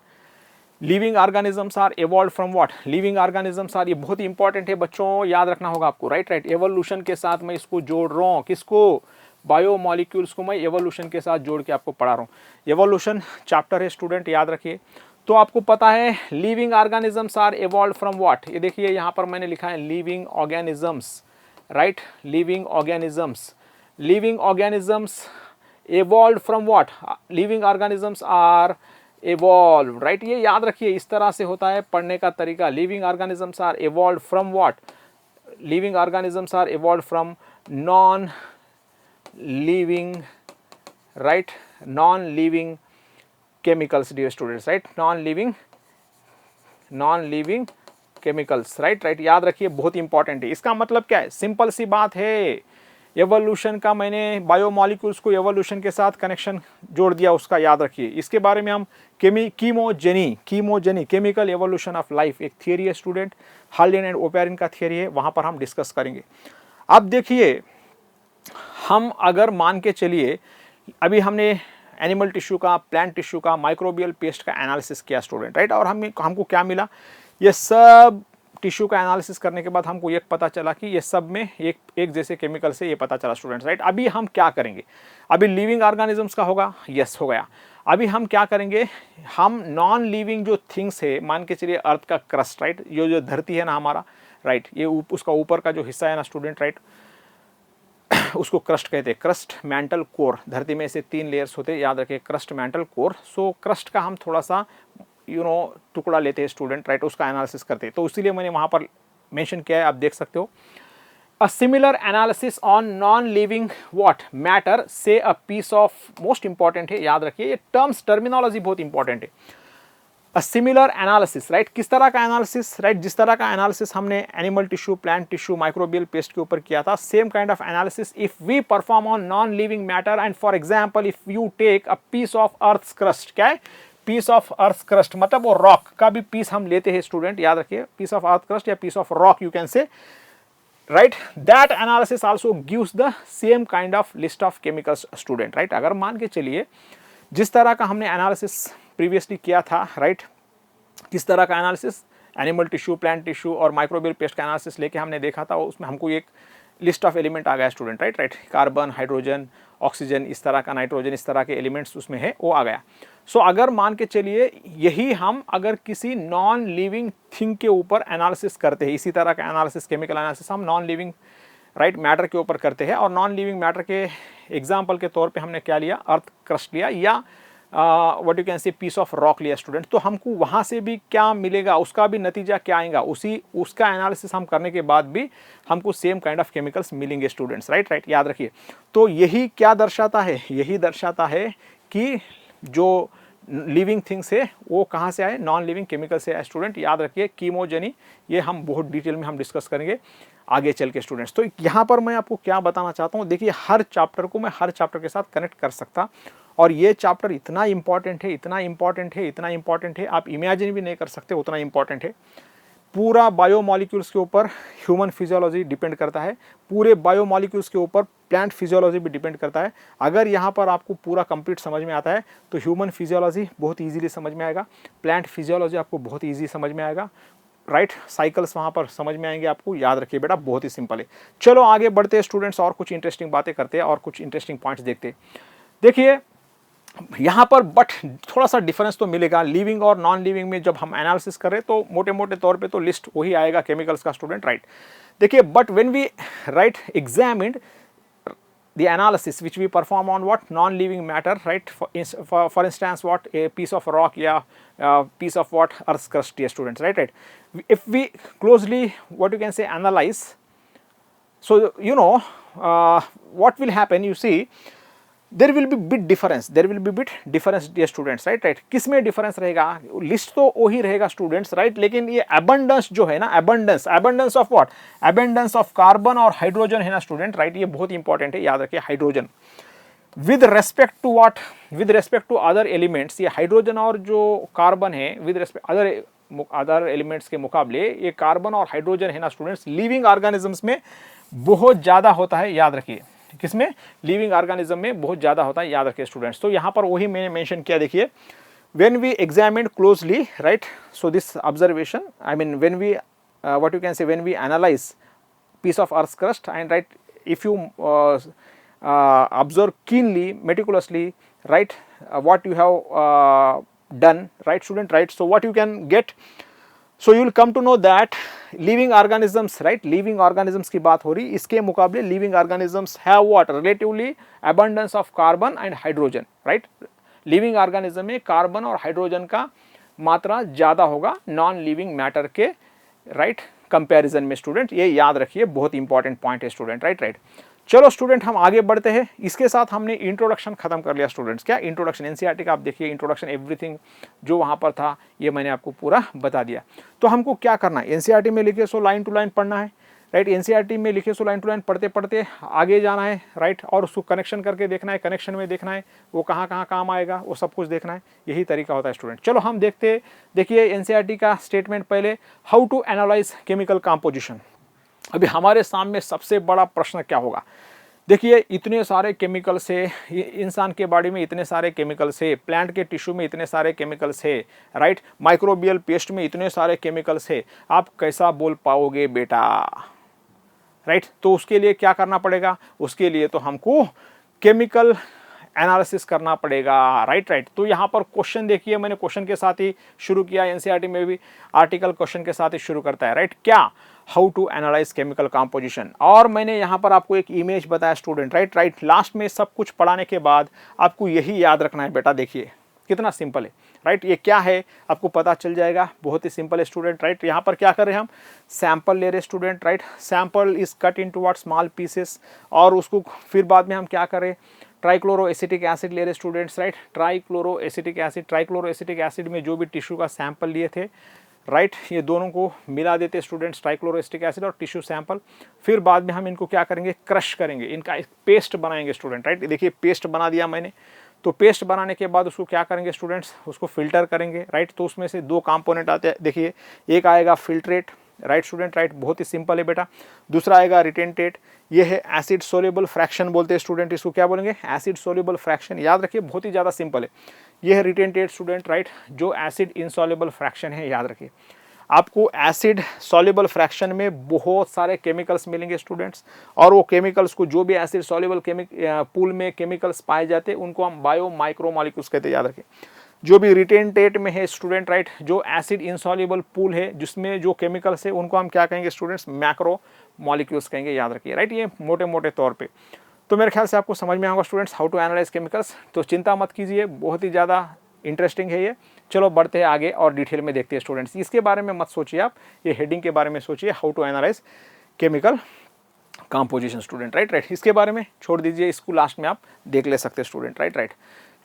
Living organisms are evolve from what, living organisms are, ये बहुत ही इंपॉर्टेंट है बच्चों, याद रखना होगा आपको, राइट। एवोल्यूशन के साथ मैं इसको जोड़ रहा हूँ, किसको, बायोमॉलिक्यूल्स को मैं एवोल्यूशन के साथ जोड़ के आपको पढ़ा रहा हूँ। एवोल्यूशन चैप्टर है स्टूडेंट, याद रखिए। तो आपको पता है living organisms are evolve from what, ये देखिए यहाँ पर मैंने लिखा है living organisms, right, living organisms evolved from what, living organisms are evolved, right। ये याद रखिए, इस तरह से होता है पढ़ने का तरीका। living organisms are evolved from what, living organisms are evolved from non living, right, non living chemicals, dear students, right, non living chemicals, right, याद रखिए, बहुत इंपॉर्टेंट है। इसका मतलब क्या है, सिंपल सी बात है, एवोल्यूशन का मैंने बायोमॉलिक्यूल्स को एवोल्यूशन के साथ कनेक्शन जोड़ दिया, उसका याद रखिए। इसके बारे में हम कीमोजेनी, केमिकल एवोल्यूशन ऑफ लाइफ, एक थियरी है स्टूडेंट, हाल्डेन एंड ओपेरिन का थियरी है, वहाँ पर हम डिस्कस करेंगे। अब देखिए, हम अगर मान के चलिए, अभी हमने एनिमल टिश्यू का, प्लांट टिश्यू का, माइक्रोबियल पेस्ट का एनालिसिस किया स्टूडेंट, राइट। और हमको क्या मिला, ये सब टिश्यू का एनालिसिस करने के बाद हमको ये पता चला कि ये सब में एक जैसे केमिकल से, ये पता चला स्टूडेंट्स, राइट। अभी हम क्या करेंगे, अभी लिविंग ऑर्गेनिजम्स का होगा, यस हो गया। अभी हम क्या करेंगे, हम नॉन लिविंग जो थिंग्स है, मान के चलिए अर्थ का क्रस्ट, राइट, ये जो धरती है ना हमारा, राइट, ये उसका ऊपर का जो हिस्सा है ना स्टूडेंट, राइट, उसको क्रस्ट कहते हैं, क्रस्ट, मैंटल, कोर। धरती में ऐसे 3 लेयर्स होते हैं, याद रखिए, क्रस्ट, मैंटल, कोर। सो क्रस्ट का हम थोड़ा सा टुकड़ा लेते हैं स्टूडेंट, राइट, उसका एनालिसिस करते हैं। तो इसीलिए मैंने वहाँ पर मेंशन किया है, आप देख सकते हो। A similar analysis on non-living what matter, say a piece of, most important है, याद रखिए, ये टर्म्स, टर्मिनोलॉजी बहुत इंपॉर्टेंट है। A similar analysis, राइट, किस तरह का एनालिसिस, राइट, जिस तरह का एनालिसिस हमने animal tissue, plant tissue, microbial paste के ऊपर किया था, same kind of analysis if we perform on non living matter. And for example if you take a piece of earth crust, क्या है, पीस ऑफ अर्थ क्रस्ट, मतलब वो rock का भी पीस हम लेते हैं स्टूडेंट, याद रखिए, पीस ऑफ अर्थ क्रस्ट या piece of rock you can say, right, that analysis also gives the same kind of list of chemicals student, right. अगर मान के चलिए जिस तरह का हमने एनालिसिस प्रीवियसली किया था, राइट, किस तरह का analysis, animal tissue, plant tissue और माइक्रोबियल पेस्ट का एनालिसिस लेके हमने देखा था, उसमें हमको एक लिस्ट ऑफ एलिमेंट आ गया student, right, right, carbon, hydrogen, oxygen, इस तरह का, नाइट्रोजन, इस तरह के एलिमेंट्स उसमें है, वो आ गया। सो अगर मान के चलिए यही हम अगर किसी नॉन लिविंग थिंग के ऊपर एनालिसिस करते हैं, इसी तरह का एनालिसिस, केमिकल एनालिसिस हम नॉन लिविंग, राइट, मैटर के ऊपर करते हैं, और नॉन लिविंग मैटर के एग्जाम्पल के तौर पे हमने क्या लिया, अर्थ क्रस्ट लिया, या what you can say piece of rock लिया स्टूडेंट, तो हमको वहाँ से भी क्या मिलेगा, उसका भी नतीजा क्या आएगा, उसका एनालिसिस हम करने के बाद भी हमको सेम काइंड ऑफ केमिकल्स मिलेंगे स्टूडेंट्स, राइट, राइट, याद रखिए। तो यही क्या दर्शाता है, यही दर्शाता है कि जो लिविंग थिंग्स है वो कहाँ से आए, नॉन लिविंग केमिकल से आए स्टूडेंट, याद रखिए। कीमोजेनी, ये हम बहुत डिटेल में हम डिस्कस करेंगे आगे चल के स्टूडेंट्स। तो यहाँ पर मैं आपको क्या बताना चाहता हूँ, देखिए हर चैप्टर को मैं हर चैप्टर के साथ कनेक्ट कर सकता, और ये चैप्टर इतना इंपॉर्टेंट है, इतना इंपॉर्टेंट है, इतना इंपॉर्टेंट है, आप इमेजिन भी नहीं कर सकते, उतना इंपॉर्टेंट है। पूरा बायोमॉलिक्यूल्स के ऊपर ह्यूमन फिजियोलॉजी डिपेंड करता है, पूरे बायोमॉलिक्यूल्स के ऊपर प्लांट फिजियोलॉजी भी डिपेंड करता है। अगर यहाँ पर आपको पूरा कंप्लीट समझ में आता है तो ह्यूमन फिजियोलॉजी बहुत इजीली समझ में आएगा, प्लांट फिजियोलॉजी आपको बहुत इजी समझ में आएगा, राइट, साइकिल्स वहाँ पर समझ में आएंगे आपको, याद रखिए बेटा, बहुत ही सिंपल है। चलो आगे बढ़ते हैं स्टूडेंट्स, और कुछ इंटरेस्टिंग बातें करते हैं और कुछ इंटरेस्टिंग पॉइंट्स देखते हैं। देखिए यहाँ पर बट थोड़ा सा डिफरेंस तो मिलेगा लिविंग और नॉन लिविंग में। जब हम एनालिसिस करें तो मोटे मोटे तौर पे तो लिस्ट वही आएगा केमिकल्स का स्टूडेंट, राइट। देखिए but when we right examined the analysis which we perform on what non-living matter, right, for instance what a piece of rock, yeah, piece of what earth's crust, dear students, right, if we closely what you can say analyze, so you know what will happen, you see there will be bit difference, dear students, right, किस में difference रहेगा, list तो वही रहेगा students, right, लेकिन ये abundance जो है ना, abundance of what, abundance of carbon और हाइड्रोजन है ना स्टूडेंट, राइट, ये बहुत इंपॉर्टेंट है, याद रखिए। Hydrogen with respect to what, with respect to other elements, ये हाइड्रोजन और जो कार्बन है विद रेस्पेक्ट अदर एलिमेंट्स के मुकाबले ये कार्बन और हाइड्रोजन है ना स्टूडेंट्स, लिविंग ऑर्गेनिजम्स में बहुत ज़्यादा होता है, याद रखिए। किसमें, लिविंग ऑर्गेनिज्म में बहुत ज़्यादा होता है, याद रखिए स्टूडेंट्स। तो यहाँ पर वही मैंने मेंशन किया, देखिए when we examine closely, right, so this observation, I mean when we what you can say when we analyse piece of earth's crust, and right, if you observe keenly, meticulously, right, what you have done, right student, right, so what you can get, so you will come to know that living organisms, right, living organisms की बात हो रही, इसके मुकाबले living organisms have what, relatively abundance of carbon and hydrogen, right, living organism में carbon और hydrogen का मात्रा ज़्यादा होगा नॉन लिविंग मैटर के, राइट, कंपैरिजन में स्टूडेंट, ये याद रखिए, बहुत इंपॉर्टेंट पॉइंट है स्टूडेंट, राइट। चलो स्टूडेंट हम आगे बढ़ते हैं। इसके साथ हमने इंट्रोडक्शन खत्म कर लिया स्टूडेंट्स। क्या इंट्रोडक्शन, एनसीईआरटी का आप देखिए इंट्रोडक्शन, एवरीथिंग जो वहाँ पर था ये मैंने आपको पूरा बता दिया। तो हमको क्या करना है, एनसीईआरटी में लिखे सो लाइन टू लाइन पढ़ना है, राइट, एनसीईआरटी में लिखे सो लाइन टू लाइन पढ़ते पढ़ते आगे जाना है, राइट, और उसको कनेक्शन करके देखना है, कनेक्शन में देखना है वो कहाँ कहाँ काम आएगा, वो सब कुछ देखना है, यही तरीका होता है स्टूडेंट। चलो हम देखते, देखिए एनसीईआरटी का स्टेटमेंट पहले, how to analyse chemical composition. अभी हमारे सामने सबसे बड़ा प्रश्न क्या होगा, देखिए इतने सारे केमिकल्स है, इंसान के बॉडी में इतने सारे केमिकल्स है, प्लांट के टिश्यू में इतने सारे केमिकल्स है, राइट, माइक्रोबियल पेस्ट में इतने सारे केमिकल्स है, आप कैसा बोल पाओगे बेटा, राइट। तो उसके लिए क्या करना पड़ेगा, उसके लिए तो हमको केमिकल एनालिसिस करना पड़ेगा, राइट। तो यहाँ पर क्वेश्चन देखिए, मैंने क्वेश्चन के साथ ही शुरू किया, एनसीईआरटी में भी आर्टिकल क्वेश्चन के साथ ही शुरू करता है, राइट। क्या, how to analyse chemical composition, और मैंने यहाँ पर आपको एक इमेज बताया स्टूडेंट, राइट। लास्ट में सब कुछ पढ़ाने के बाद आपको यही याद रखना है बेटा, देखिए कितना सिंपल है, राइट। ये क्या है आपको पता चल जाएगा, बहुत ही सिंपल है स्टूडेंट, राइट। यहाँ पर क्या कर रहे हैं हम, सैंपल ले रहे student, right. Sample is cut into what small pieces, और उसको फिर बाद में हम क्या करें, ट्राइक्लोरो एसिटिक एसिड ले रहे students, right. Trichloro acetic acid में जो भी टिश्यू का सैंपल लिए थे, राइट, ये दोनों को मिला देते स्टूडेंट्स, ट्राइक्लोरो एसिटिक एसिड और टिश्यू सैंपल। फिर बाद में हम इनको क्या करेंगे, क्रश करेंगे, इनका एक पेस्ट बनाएंगे स्टूडेंट, राइट। देखिए पेस्ट बना दिया मैंने, तो पेस्ट बनाने के बाद उसको क्या करेंगे स्टूडेंट्स, उसको फिल्टर करेंगे, राइट। तो उसमें से दो कंपोनेंट आते हैं, देखिए एक आएगा फिल्ट्रेट, राइट स्टूडेंट, राइट, बहुत ही सिंपल है बेटा। दूसरा आएगा रिटेंटेट, ये है एसिड सोल्यूबल फ्रैक्शन बोलते हैं स्टूडेंट, इसको क्या बोलेंगे, एसिड सोल्यूबल फ्रैक्शन, याद रखिए बहुत ही ज़्यादा सिंपल है। ये है रिटेंटेट स्टूडेंट, राइट, जो एसिड इनसॉल्युबल फ्रैक्शन है, याद रखिए। आपको एसिड सॉल्युबल फ्रैक्शन में बहुत सारे केमिकल्स मिलेंगे स्टूडेंट्स, और वो केमिकल्स को, जो भी एसिड सॉल्युबल पूल में केमिकल्स पाए जाते हैं उनको हम बायो माइक्रोमॉलिक्यूल्स कहते हैं, याद रखें। जो भी रिटेंटेट में है स्टूडेंट, राइट, जो एसिड इनसॉल्युबल पूल है जिसमें जो केमिकल्स है उनको हम क्या कहेंगे स्टूडेंट्स, मैक्रो मॉलिक्यूल्स कहेंगे, याद रखिए, राइट। ये मोटे मोटे तौर पे तो मेरे ख्याल से आपको समझ में आएगा students, how to analyse chemicals. तो चिंता मत कीजिए, बहुत ही ज़्यादा इंटरेस्टिंग है ये। चलो बढ़ते हैं आगे और डिटेल में देखते हैं स्टूडेंट्स। इसके बारे में मत सोचिए आप, ये हेडिंग के बारे में सोचिए, how to analyse chemical composition student, right. इसके बारे में छोड़ दीजिए, इसको लास्ट में आप देख ले सकते हैं स्टूडेंट, राइट।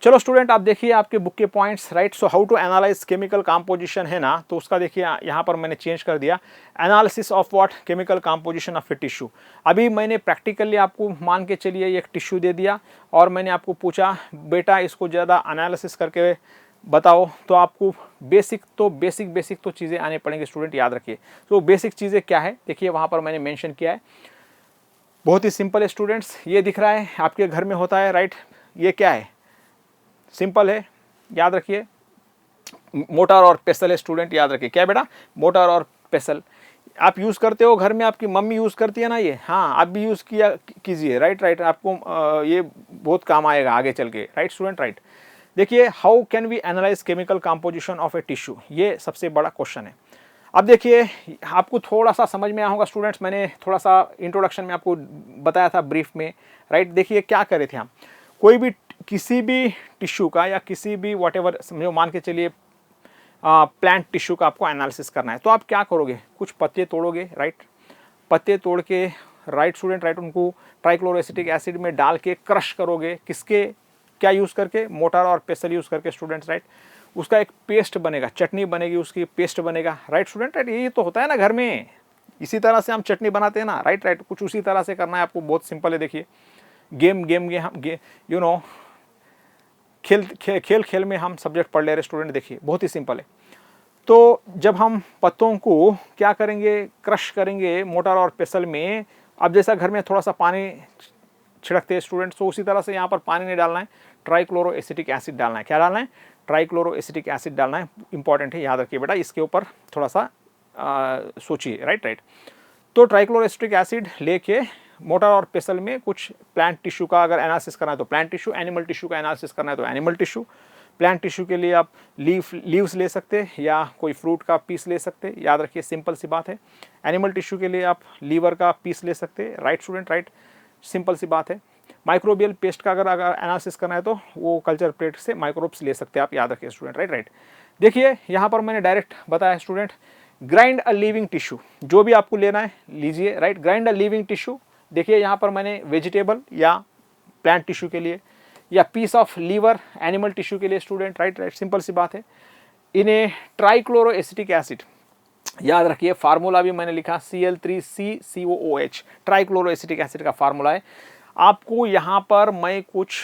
चलो स्टूडेंट आप देखिए आपके बुक के points, right. So how to analyse chemical composition है ना, तो उसका देखिए यहाँ पर मैंने चेंज कर दिया, analysis of what, chemical composition of a tissue. अभी मैंने प्रैक्टिकली आपको मान के चलिए एक टिश्यू दे दिया और मैंने आपको पूछा बेटा इसको ज़्यादा एनालिसिस करके बताओ, तो आपको बेसिक तो चीज़ें आने पड़ेंगे स्टूडेंट, याद रखिए। तो बेसिक चीज़ें क्या है, देखिए वहाँ पर मैंने मेंशन किया है, बहुत ही सिंपल है स्टूडेंट्स। ये दिख रहा है आपके घर में होता है, राइट। ये क्या है, सिंपल है, याद रखिए, मोटर और पेसल है स्टूडेंट, याद रखिए। क्या बेटा, मोटर और पेसल आप यूज़ करते हो घर में, आपकी मम्मी यूज़ करती है ना ये, हाँ आप भी यूज़ किया कीजिए, राइट। आपको ये बहुत काम आएगा आगे चल के, राइट स्टूडेंट, राइट। देखिए how can we analyse chemical composition of a tissue, ये सबसे बड़ा क्वेश्चन है। अब देखिए आपको थोड़ा सा समझ में आया होगा स्टूडेंट्स, मैंने थोड़ा सा इंट्रोडक्शन में आपको बताया था ब्रीफ में, राइट। देखिए क्या करे थे हम, कोई भी किसी भी टिश्यू का या किसी भी वॉट एवर, समझो मान के चलिए प्लांट टिश्यू का आपको एनालिसिस करना है, तो आप क्या करोगे, कुछ पत्ते तोड़ोगे, राइट। पत्ते तोड़ के, राइट स्टूडेंट, राइट, उनको ट्राइक्लोरोएसिटिक एसिड में डाल के क्रश करोगे, किसके क्या यूज़ करके, मोटर और पेसल यूज़ करके स्टूडेंट्स, राइट। उसका एक पेस्ट बनेगा, चटनी बनेगी, उसकी पेस्ट बनेगा, राइट स्टूडेंट, राइट। ये तो होता है ना घर में, इसी तरह से हम चटनी बनाते हैं ना, राइट। कुछ उसी तरह से करना है आपको, बहुत सिंपल है। देखिए यू नो खेल में हम सब्जेक्ट पढ़ ले रहे स्टूडेंट, देखिए बहुत ही सिंपल है। तो जब हम पत्तों को क्या करेंगे, क्रश करेंगे मोटर और पेसल में, अब जैसा घर में थोड़ा सा पानी छिड़कते हैं स्टूडेंट्स, तो उसी तरह से यहाँ पर पानी नहीं डालना है, ट्राइक्लोरो एसिटिक एसिड डालना है। क्या डालना है, ट्राइक्लोरो एसिटिक एसिड डालना है, इंपॉर्टेंट है, याद रखिए बेटा, इसके ऊपर थोड़ा सा सोचिए, राइट। तो ट्राइक्लोरो एसिटिक एसिड लेके मोटर और पेसल में, कुछ प्लांट टिश्यू का अगर एनालिसिस करना है तो प्लांट टिश्यू, एनिमल टिश्यू का एनालिसिस करना है तो एनिमल टिश्यू। प्लांट टिश्यू के लिए आप लीव्स ले सकते हैं या कोई फ्रूट का पीस ले सकते हैं, याद रखिए सिंपल सी बात है। एनिमल टिश्यू के लिए आप लीवर का पीस ले सकते हैं, राइट स्टूडेंट, राइट, सिंपल सी बात है। माइक्रोबियल पेस्ट का अगर एनालिसिस करना है तो वो कल्चर प्लेट से माइक्रोब्स ले सकते हैं आप, याद रखिए स्टूडेंट, राइट। देखिए यहाँ पर मैंने डायरेक्ट बताया student, grind a living tissue, जो भी आपको लेना है लीजिए, right. Grind a living tissue, देखिए यहाँ पर मैंने वेजिटेबल या प्लांट टिश्यू के लिए, या piece of liver animal tissue के लिए स्टूडेंट, राइट, सिंपल सी बात है। इन्हें ट्राइक्लोरो एसिटिक एसिड, याद रखिए फार्मूला भी मैंने लिखा Cl3CCOOH, ट्राइक्लोरो एसिटिक एसिड का फार्मूला है। आपको यहाँ पर मैं कुछ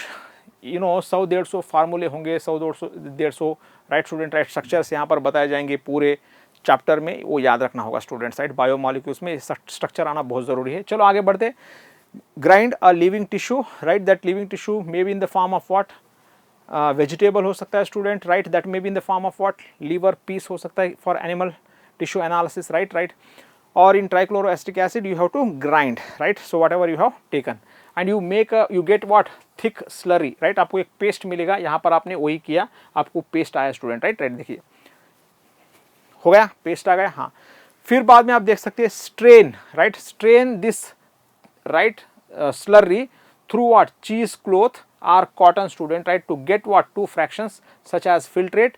100-150 फार्मूले होंगे, 100-150, राइट स्टूडेंट, राइट, स्ट्रक्चर्स यहाँ पर बताए जाएंगे पूरे चैप्टर में, वो याद रखना होगा स्टूडेंट्स, राइट। बायोमॉलिक्यूल्स में स्ट्रक्चर आना बहुत ज़रूरी है। चलो आगे बढ़ते, grind a living tissue, right, that living tissue may be in the form of what, vegetable हो सकता है student, right, that may be in the form of what, liver piece हो सकता है for animal tissue analysis, right, right, or in trichloroacetic acid you have to grind, right, so whatever you have taken and you make a, you get what, thick slurry, right, आपको एक paste मिलेगा, यहाँ पर आपने वही किया, आपको paste आया स्टूडेंट, राइट, राइट, देखिए हो गया, पेस्ट आ गया, हाँ। फिर बाद में आप देख सकते हैं strain, right, strain this, right, slurry through what, cheese cloth or cotton student, right, to get what, two fractions such as filtrate,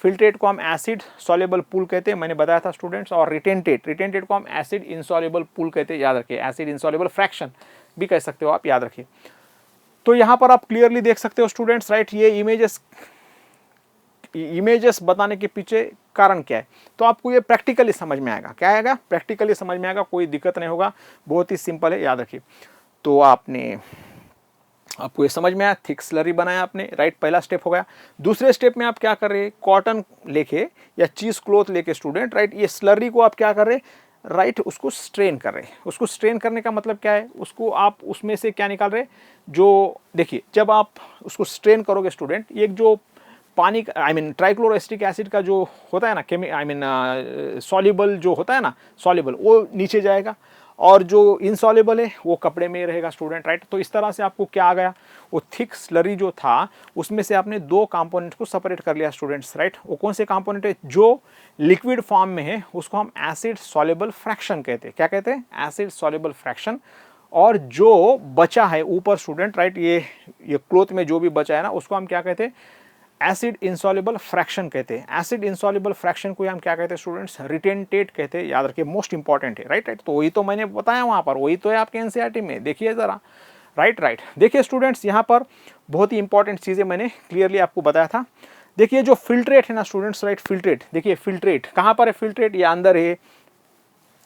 filtrate को हम एसिड सॉल्युबल पूल कहते हैं, मैंने बताया था स्टूडेंट्स, और रिटेंटेट, रिटेंटेट को हम एसिड इनसॉल्युबल पूल कहते हैं, याद रखिए, एसिड इनसॉल्युबल फ्रैक्शन भी कह सकते हो आप, याद रखिए। तो यहाँ पर आप क्लियरली देख सकते हो स्टूडेंट्स, राइट, ये इमेजेस बताने के पीछे कारण क्या है, तो आपको ये प्रैक्टिकली समझ में आएगा, क्या आएगा, प्रैक्टिकली समझ में आएगा, कोई दिक्कत नहीं होगा, बहुत ही सिंपल है, याद रखिए। तो आपको ये समझ में आया, थिक स्लरी बनाया आपने, राइट, पहला स्टेप हो गया। दूसरे स्टेप में आप क्या कर रहे हैं, कॉटन लेके या चीज क्लोथ लेके स्टूडेंट, राइट, ये स्लरी को आप क्या कर रहे हैं, राइट, उसको स्ट्रेन कर रहे हैं। उसको स्ट्रेन करने का मतलब क्या है, उसको आप उसमें से क्या निकाल रहे हैं, जो देखिए जब आप उसको स्ट्रेन करोगे स्टूडेंट, एक जो पानी आई मीन ट्राइक्लोरोएसिटिक एसिड का जो होता है ना, सॉल्युबल जो होता है ना, सॉल्युबल वो नीचे जाएगा, और जो इनसॉल्युबल है वो कपड़े में रहेगा स्टूडेंट, राइट। तो इस तरह से आपको क्या आ गया, वो थिक स्लरी जो था उसमें से आपने दो कंपोनेंट को सेपरेट कर लिया स्टूडेंट्स, राइट। वो कौन से कंपोनेंट है, जो लिक्विड फॉर्म में है उसको हम एसिड सॉल्युबल फ्रैक्शन कहते हैं, क्या कहते हैं, एसिड सॉल्युबल फ्रैक्शन। और जो बचा है ऊपर स्टूडेंट, राइट, ये क्लोथ में जो भी बचा है ना, उसको हम क्या कहते हैं, एसिड इंसॉल्युबल फ्रैक्शन कहते हैं। एसिड इंसॉल्युबल फ्रैक्शन को हम क्या कहते हैं स्टूडेंट्स, रिटेंटेट कहते हैं, याद रखिए, मोस्ट इंपॉर्टेंट है, राइट, राइट। तो वही तो मैंने बताया वहां पर, वही तो है आपके एनसीईआरटी में, देखिए जरा, राइट, राइट। देखिए स्टूडेंट्स, यहाँ पर बहुत ही इंपॉर्टेंट चीजें मैंने क्लियरली आपको बताया था। देखिए जो फिल्ट्रेट है ना स्टूडेंट्स, राइट, फिल्ट्रेट, देखिए फिल्ट्रेट कहाँ पर है, फिल्ट्रेट ये अंदर है,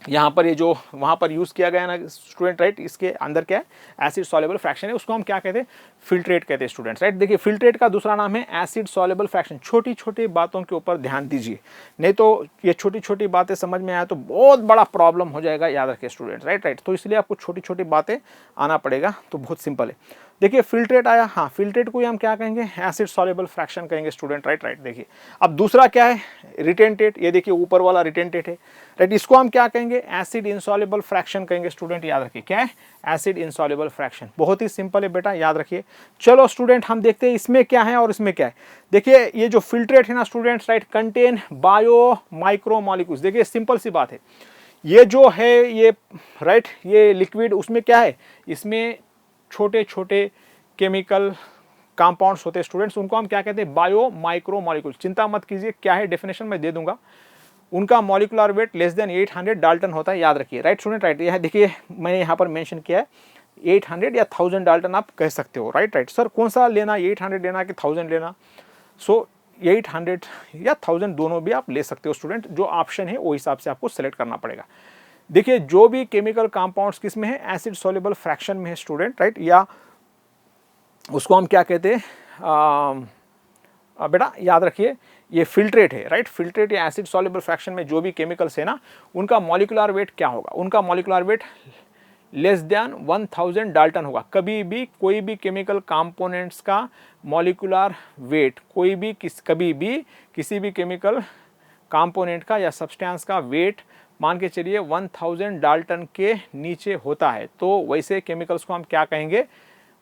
यहाँ पर ये जो वहाँ पर यूज़ किया गया ना स्टूडेंट, राइट, इसके अंदर क्या है, एसिड सॉल्युबल फ्रैक्शन है, उसको हम क्या कहते हैं, फिल्ट्रेट कहते हैं स्टूडेंट्स, राइट। देखिए फिल्ट्रेट का दूसरा नाम है एसिड सॉल्युबल फ्रैक्शन। छोटी छोटी बातों के ऊपर ध्यान दीजिए, नहीं तो ये छोटी छोटी बातें समझ में आए तो बहुत बड़ा प्रॉब्लम हो जाएगा, याद रखिए स्टूडेंट्स, राइट, राइट। तो इसलिए आपको छोटी छोटी बातें आना पड़ेगा, तो बहुत सिंपल है। देखिए फिल्ट्रेट आया, हाँ, फिल्ट्रेट को हम क्या कहेंगे, एसिड सॉल्युबल फ्रैक्शन कहेंगे स्टूडेंट, राइट, राइट। देखिए अब दूसरा क्या है, रिटेंटेट, ये देखिए ऊपर वाला रिटेंटेट है, राइट, इसको हम क्या कहेंगे, एसिड इनसॉल्युबल फ्रैक्शन कहेंगे स्टूडेंट, याद रखिए, क्या है, एसिड इनसॉल्युबल फ्रैक्शन। बहुत ही सिंपल है बेटा, याद रखिए। चलो स्टूडेंट हम देखते हैं इसमें क्या है और इसमें क्या है। देखिए ये जो फिल्ट्रेट है ना students, right, contain bio micro molecules. देखिए सिंपल सी बात है, ये जो है ये, राइट, ये लिक्विड, उसमें क्या है, इसमें छोटे छोटे केमिकल कंपाउंड्स होते हैं स्टूडेंट्स, उनको हम क्या कहते हैं, बायो माइक्रो मॉलिक्यूल्स। चिंता मत कीजिए, क्या है डेफिनेशन मैं दे दूंगा। उनका molecular weight less than 800 Dalton होता है, याद रखिए, राइट स्टूडेंट, राइट। यह देखिए मैंने यहाँ पर मेंशन किया है 800 या 1000 डाल्टन आप कह सकते हो, राइट, राइट। सर कौन सा लेना, 800 लेना कि 1000 लेना, सो 800 या 1000 दोनों भी आप ले सकते हो स्टूडेंट, जो ऑप्शन है वो हिसाब से आपको सेलेक्ट करना पड़ेगा। देखिए जो भी केमिकल कंपाउंड्स किस में है, एसिड सॉल्युबल फ्रैक्शन में है स्टूडेंट, राइट, या उसको हम क्या कहते हैं बेटा, याद रखिए, ये फिल्ट्रेट है, राइट, फिल्ट्रेट या एसिड सॉल्युबल फ्रैक्शन में जो भी केमिकल्स है ना, उनका मॉलिकुलर वेट क्या होगा, उनका molecular weight less than 1000 Dalton होगा। कभी भी कोई भी केमिकल कंपोनेंट्स का मॉलिकुलर वेट, कभी भी किसी भी केमिकल कंपोनेंट का या सब्सटेंस का वेट मान के चलिए 1000 डाल्टन के नीचे होता है, तो वैसे केमिकल्स को हम क्या कहेंगे,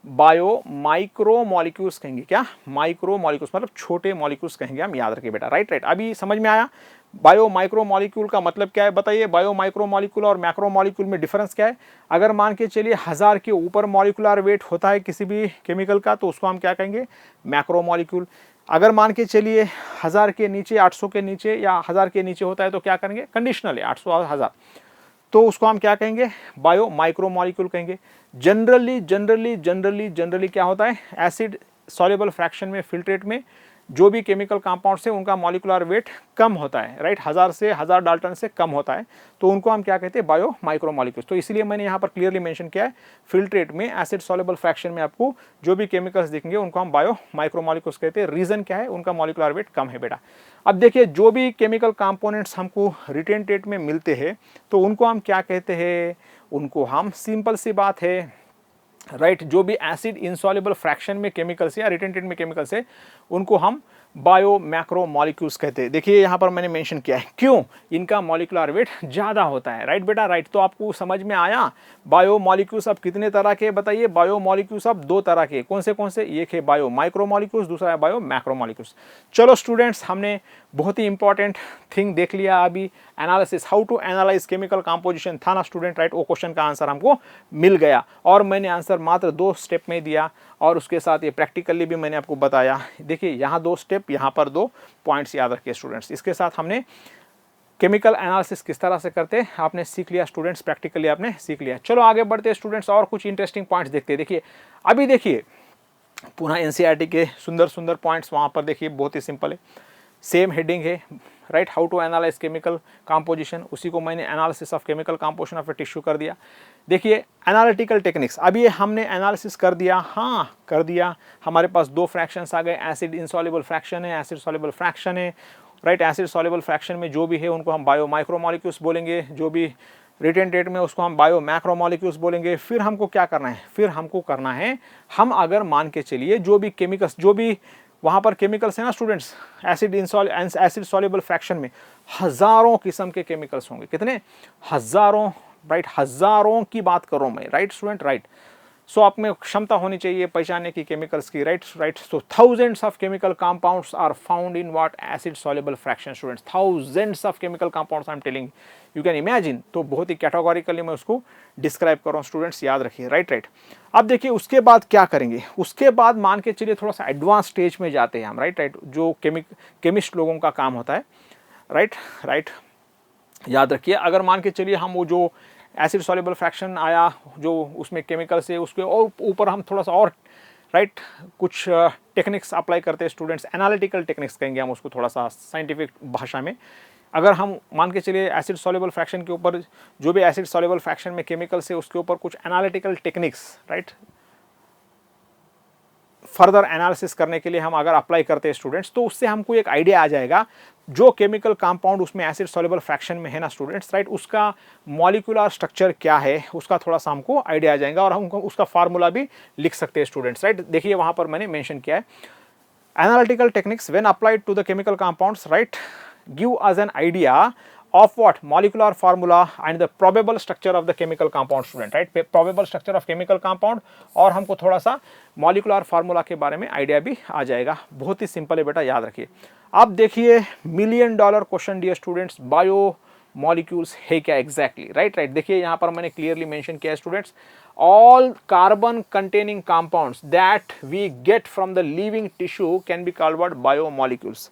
बायो माइक्रो मॉलिक्यूल्स कहेंगे। क्या, माइक्रो मॉलिक्यूल्स मतलब छोटे मॉलिक्यूल्स कहेंगे हम, याद रखिए बेटा, राइट, राइट। अभी समझ में आया बायो माइक्रो मॉलिक्यूल का मतलब क्या है, बताइए। बायो माइक्रो मॉलिक्यूल और मैक्रो मॉलिक्यूल में डिफरेंस क्या है। अगर मान के चलिए 1000 के ऊपर मॉलिकुलर वेट होता है किसी भी केमिकल का, तो उसको हम क्या कहेंगे, मैक्रो मॉलिक्यूल। अगर मान के चलिए 1000 के नीचे, 800 के नीचे या 1000 के नीचे होता है तो क्या करेंगे, कंडीशनल है 800 और 1000, तो उसको हम क्या कहेंगे, बायो माइक्रो मॉलिक्यूल कहेंगे। जनरली क्या होता है, एसिड सॉल्युबल फ्रैक्शन में, फिल्ट्रेट में जो भी केमिकल कंपाउंड्स है उनका मॉलिकुलर वेट कम होता है, राइट, 1000 डाल्टन से कम होता है, तो उनको हम क्या कहते हैं, बायो माइक्रो मॉलिक्यूल्स। तो इसलिए मैंने यहाँ पर क्लियरली मेंशन किया है, फिल्ट्रेट में एसिड सॉल्युबल फ्रैक्शन में आपको जो भी केमिकल्स दिखेंगे उनको हम बायो माइक्रो मॉलिक्यूल्स कहते हैं। रीजन क्या है, उनका मॉलिकुलर वेट कम है बेटा। अब देखिए जो भी केमिकल कंपोनेंट्स हमको रिटेंटेट में मिलते हैं तो उनको हम क्या कहते हैं, उनको हम सिंपल सी बात है राइट जो भी एसिड इंसॉल्युबल फ्रैक्शन में केमिकल्स या रिटेंटेड में केमिकल्स है उनको हम बायो मैक्रो मॉलिक्यूल्स कहते हैं। देखिए यहाँ पर मैंने मेंशन किया है, क्यों? इनका मॉलिक्यूलर वेट ज़्यादा होता है। राइट बेटा, राइट। तो आपको समझ में आया बायो मॉलिक्यूल्स अब कितने तरह के बताइए? बायो मॉलिक्यूल्स अब 2 तरह के। कौन से? एक है बायो माइक्रो मॉलिक्यूल्स, दूसरा है बायो मैक्रो मॉलिक्यूल्स। चलो स्टूडेंट्स, हमने बहुत ही इंपॉर्टेंट थिंग देख लिया अभी, analysis, how to analyse chemical composition था ना स्टूडेंट, राइट? वो क्वेश्चन का आंसर हमको मिल गया और मैंने आंसर मात्र 2 स्टेप में दिया और उसके साथ ये प्रैक्टिकली भी मैंने आपको बताया। देखिए यहाँ 2 स्टेप, यहाँ पर 2 पॉइंट्स याद रखिए स्टूडेंट्स। इसके साथ हमने केमिकल एनालिसिस किस तरह से करते हैं आपने सीख लिया स्टूडेंट्स, प्रैक्टिकली आपने सीख लिया। चलो आगे बढ़ते हैं स्टूडेंट्स और कुछ इंटरेस्टिंग पॉइंट्स देखते हैं। देखिए अभी देखिए पुनः एनसीईआरटी के सुंदर सुंदर पॉइंट्स वहाँ पर देखिए, बहुत ही सिंपल है, सेम हेडिंग है right, how to analyse chemical composition, उसी को मैंने analysis of chemical composition of a tissue कर दिया। देखिए एनालिटिकल टेक्निक्स, अब ये हमने एनालिसिस कर दिया, हाँ कर दिया, हमारे पास 2 फ्रैक्शंस आ गए, एसिड इनसॉल्युबल फ्रैक्शन है, एसिड सॉल्युबल फ्रैक्शन है, राइट? एसिड सॉल्युबल फ्रैक्शन में जो भी है उनको हम बायो माइक्रोमोलिक्यूल्स बोलेंगे, जो भी रिटेंटेड में उसको हम बायो मैक्रोमोलिक्यूल्स बोलेंगे। फिर हमको क्या करना है? फिर हमको करना है, हम अगर मान के चलिए जो भी केमिकल्स, जो भी वहाँ पर केमिकल्स हैं ना स्टूडेंट्स, एसिड सॉल्युबल फ्रैक्शन में हज़ारों किस्म के केमिकल्स होंगे। कितने? हज़ारों, राइट? हज़ारों की बात कर रहा हूँ मैं, राइट स्टूडेंट, राइट? सो आप में क्षमता होनी चाहिए पहचानने की केमिकल्स की, right, right? So thousands of chemical compounds are found in what? Acid soluble fraction students, thousands of chemical compounds I am telling, you can imagine. तो बहुत ही कैटेगोरिकली मैं उसको डिस्क्राइब कर रहा हूँ स्टूडेंट्स, याद रखिए, राइट, राइट। अब देखिए उसके बाद क्या करेंगे, उसके बाद मान के चलिए थोड़ा सा एडवांस स्टेज में जाते हैं हम, राइट, राइट, जो केमिस्ट लोगों का काम होता है, राइट, राइट। याद रखिए अगर मान के चलिए हम वो जो एसिड सॉल्युबल फ्रैक्शन आया जो उसमें केमिकल से, उसके और ऊपर हम थोड़ा सा और राइट कुछ टेक्निक्स अप्लाई करते हैं स्टूडेंट्स, एनालिटिकल टेक्निक्स कहेंगे हम उसको थोड़ा सा साइंटिफिक भाषा में। अगर हम मान के चलिए एसिड सॉल्युबल फ्रैक्शन के ऊपर, जो भी एसिड सॉल्युबल फ्रैक्शन में केमिकल से, उसके ऊपर कुछ analytical techniques, right, further analysis करने के लिए हम अगर अप्लाई करते हैं स्टूडेंट्स, तो उससे हमको एक आइडिया आ जाएगा जो केमिकल कंपाउंड उसमें एसिड सॉल्युबल फ्रैक्शन में है ना स्टूडेंट्स, राइट, उसका मॉलिक्यूलर स्ट्रक्चर क्या है, उसका थोड़ा सा हमको आइडिया आ जाएगा और हम उसका फार्मूला भी लिख सकते हैं स्टूडेंट्स, राइट। देखिए वहां पर मैंने मेंशन किया है, analytical techniques when applied to the chemical compounds, right, give us an idea of what? Molecular formula and the probable structure of the chemical compound student, right? Probable structure of chemical compound और हमको थोड़ा सा molecular formula के बारे में idea भी आ जाएगा। बहुत ही सिंपल है बेटा, याद रखिए। अब देखिए $1 million question dear students, bio molecules है क्या एग्जैक्टली, राइट, राइट। देखिए यहाँ पर मैंने क्लियरली मेंशन किया है students, all carbon containing compounds that we get from the living tissue can be called what? Biomolecules.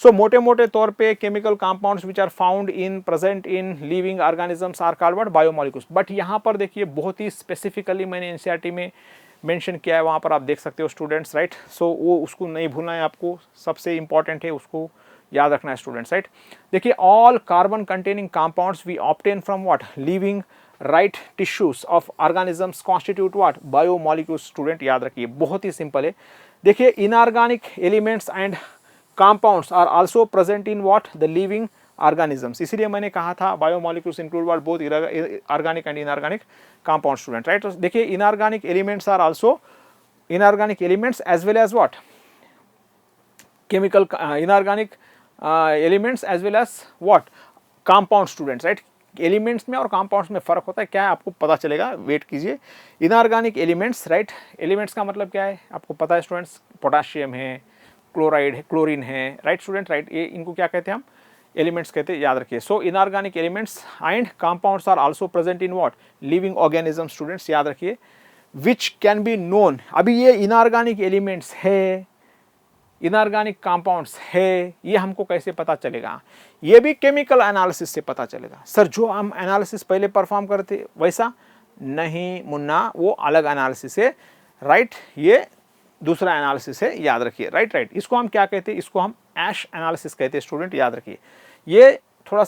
So मोटे मोटे तौर पे chemical compounds which are found in present in living organisms are called what? Biomolecules. But यहाँ पर देखिए बहुत ही specifically मैंने एनसीईआरटी में मेंशन किया है, वहाँ पर आप देख सकते हो स्टूडेंट्स, राइट। सो वो उसको नहीं भूलना है आपको, सबसे इंपॉर्टेंट है, उसको याद रखना है स्टूडेंट्स, राइट। देखिए all carbon containing compounds we obtain from what? Living right tissues of organisms constitute what? Biomolecules. Student याद रखिए, बहुत ही सिंपल है। देखिए inorganic elements and compounds are also present in what? The living organisms. इसलिए मैंने कहा था biomolecules include what? Both organic and inorganic compounds student, right? तो देखिए inorganic elements are also inorganic elements as well as what? Chemical inorganic elements as well as what? Compound students, right? Elements में और compounds में फ़र्क होता है क्या है आपको पता चलेगा, वेट कीजिए। इनऑर्गेनिक एलिमेंट्स, राइट, एलिमेंट्स का मतलब क्या है आपको पता है स्टूडेंट्स? पोटाशियम है, क्लोराइड है, क्लोरीन है, राइट स्टूडेंट, राइट, ये इनको क्या कहते हैं हम? एलिमेंट्स कहते हैं, याद रखिए। So inorganic elements and compounds are also present in what? Living organism students, याद रखिए, विच कैन बी नोन। अभी ये इनऑर्गेनिक एलिमेंट्स है, इनऑर्गेनिक कंपाउंड्स है, ये हमको कैसे पता चलेगा? ये भी केमिकल एनालिसिस से पता चलेगा। सर जो हम एनालिसिस पहले परफॉर्म करते वैसा नहीं मुन्ना, वो अलग एनालिसिस है, राइट, ये दूसरा एनालिसिस है, याद रखिए, राइट, राइट। इसको हम क्या कहते हैं? इसको हम ऐश एनालिसिस कहते हैं स्टूडेंट, याद रखिए। ये थोड़ा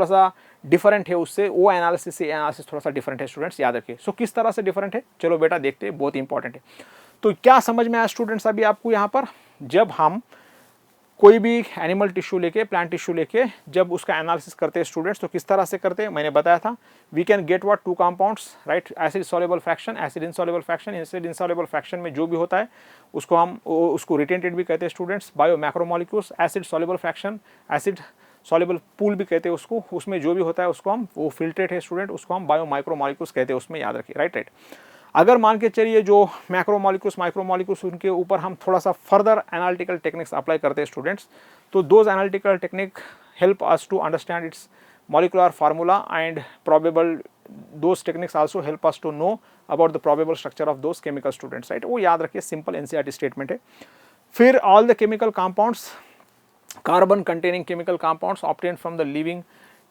सा डिफरेंट है उससे, वो एनालिसिस से एनालिसिस थोड़ा सा डिफरेंट है स्टूडेंट्स, याद रखिए। सो किस तरह से डिफरेंट है, चलो बेटा देखते हैं, बहुत इंपॉर्टेंट है। तो क्या समझ में आया स्टूडेंट्स अभी आपको यहाँ पर? जब हम कोई भी एनिमल टिश्यू लेके, प्लांट टिश्यू लेके जब उसका एनालिसिस करते हैं स्टूडेंट्स, तो किस तरह से करते हैं मैंने बताया था। We can get what, two compounds, right, acid soluble fraction, acid insoluble fraction. Acid insoluble fraction में जो भी होता है उसको हम उसको रिटेंटेड भी कहते हैं students. Bio macromolecules, acid soluble fraction, acid soluble pool भी कहते हैं उसको, उसमें जो भी होता है उसको हम, वो फिल्ट्रेट है स्टूडेंट, उसको हम बायो माइक्रोमोलिक्यूल्स कहते हैं, उसमें याद रखिए, राइट राइट। अगर मान के चलिए जो मैक्रोमोलिक्यूल्स, माइक्रोमोलिक्यूल्स, उनके ऊपर हम थोड़ा सा फर्दर एनालिटिकल टेक्निक्स अप्लाई करते हैं स्टूडेंट्स, तो those analytical technique help us to understand its molecular formula and probable, those techniques also help us to know about the probable structure of those chemical students, right। वो याद रखिए, simple NCERT statement है। फिर all the chemical compounds, carbon containing chemical compounds obtain from the living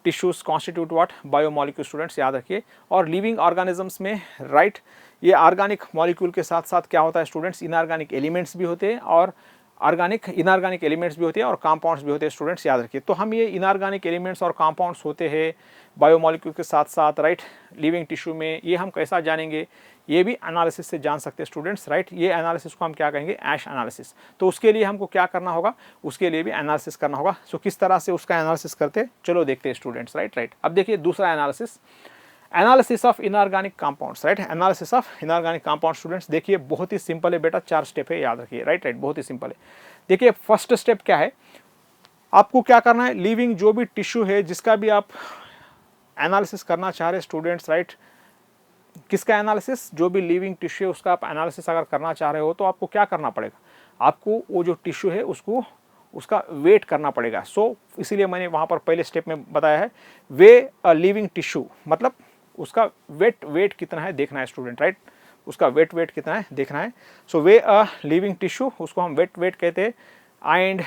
tissues constitute what, biomolecule students, याद रखिए। और living organisms में, right, ये ऑर्गेनिक मॉलिक्यूल के साथ साथ क्या होता है स्टूडेंट्स, इनऑर्गेनिक एलिमेंट्स भी होते हैं और ऑर्गेनिक इनऑर्गेनिक एलिमेंट्स भी होते हैं और कंपाउंड्स भी होते हैं स्टूडेंट्स, याद रखिए। तो हम ये इनऑर्गेनिक एलिमेंट्स और कंपाउंड्स होते हैं बायोमोलिक्यूल के साथ साथ, राइट, लिविंग टिश्यू में, ये हम कैसा जानेंगे, ये भी एनालिसिस से जान सकते हैं स्टूडेंट्स, राइट। ये एनालिसिस को हम क्या कहेंगे, ऐश एनालिसिस। तो उसके लिए हमको क्या करना होगा, उसके लिए भी एनालिसिस करना होगा। सो किस तरह से उसका एनालिसिस करते हैं, चलो देखते हैं स्टूडेंट्स, राइट राइट। अब देखिए दूसरा analysis, analysis of inorganic compounds, right, analysis of inorganic compound students. देखिए बहुत ही सिंपल है बेटा, 4 स्टेप है, याद रखिए, राइट राइट, बहुत ही सिंपल है। देखिए फर्स्ट स्टेप क्या है, आपको क्या करना है, लिविंग जो भी टिश्यू है जिसका भी आप एनालिसिस करना चाह रहे स्टूडेंट्स, राइट, किसका एनालिसिस, जो भी लिविंग टिश्यू है उसका आप एनालिसिस अगर करना चाह रहे हो तो आपको क्या करना पड़ेगा, आपको वो जो टिश्यू है उसको, उसका वेट करना पड़ेगा। सो इसीलिए मैंने वहाँ पर पहले स्टेप में बताया है, वे अ लिविंग टिश्यू, मतलब उसका वेट कितना है देखना है स्टूडेंट, राइट, उसका वेट कितना है देखना है। सो वे अ लिविंग टिश्यू, उसको हम वेट कहते हैं। And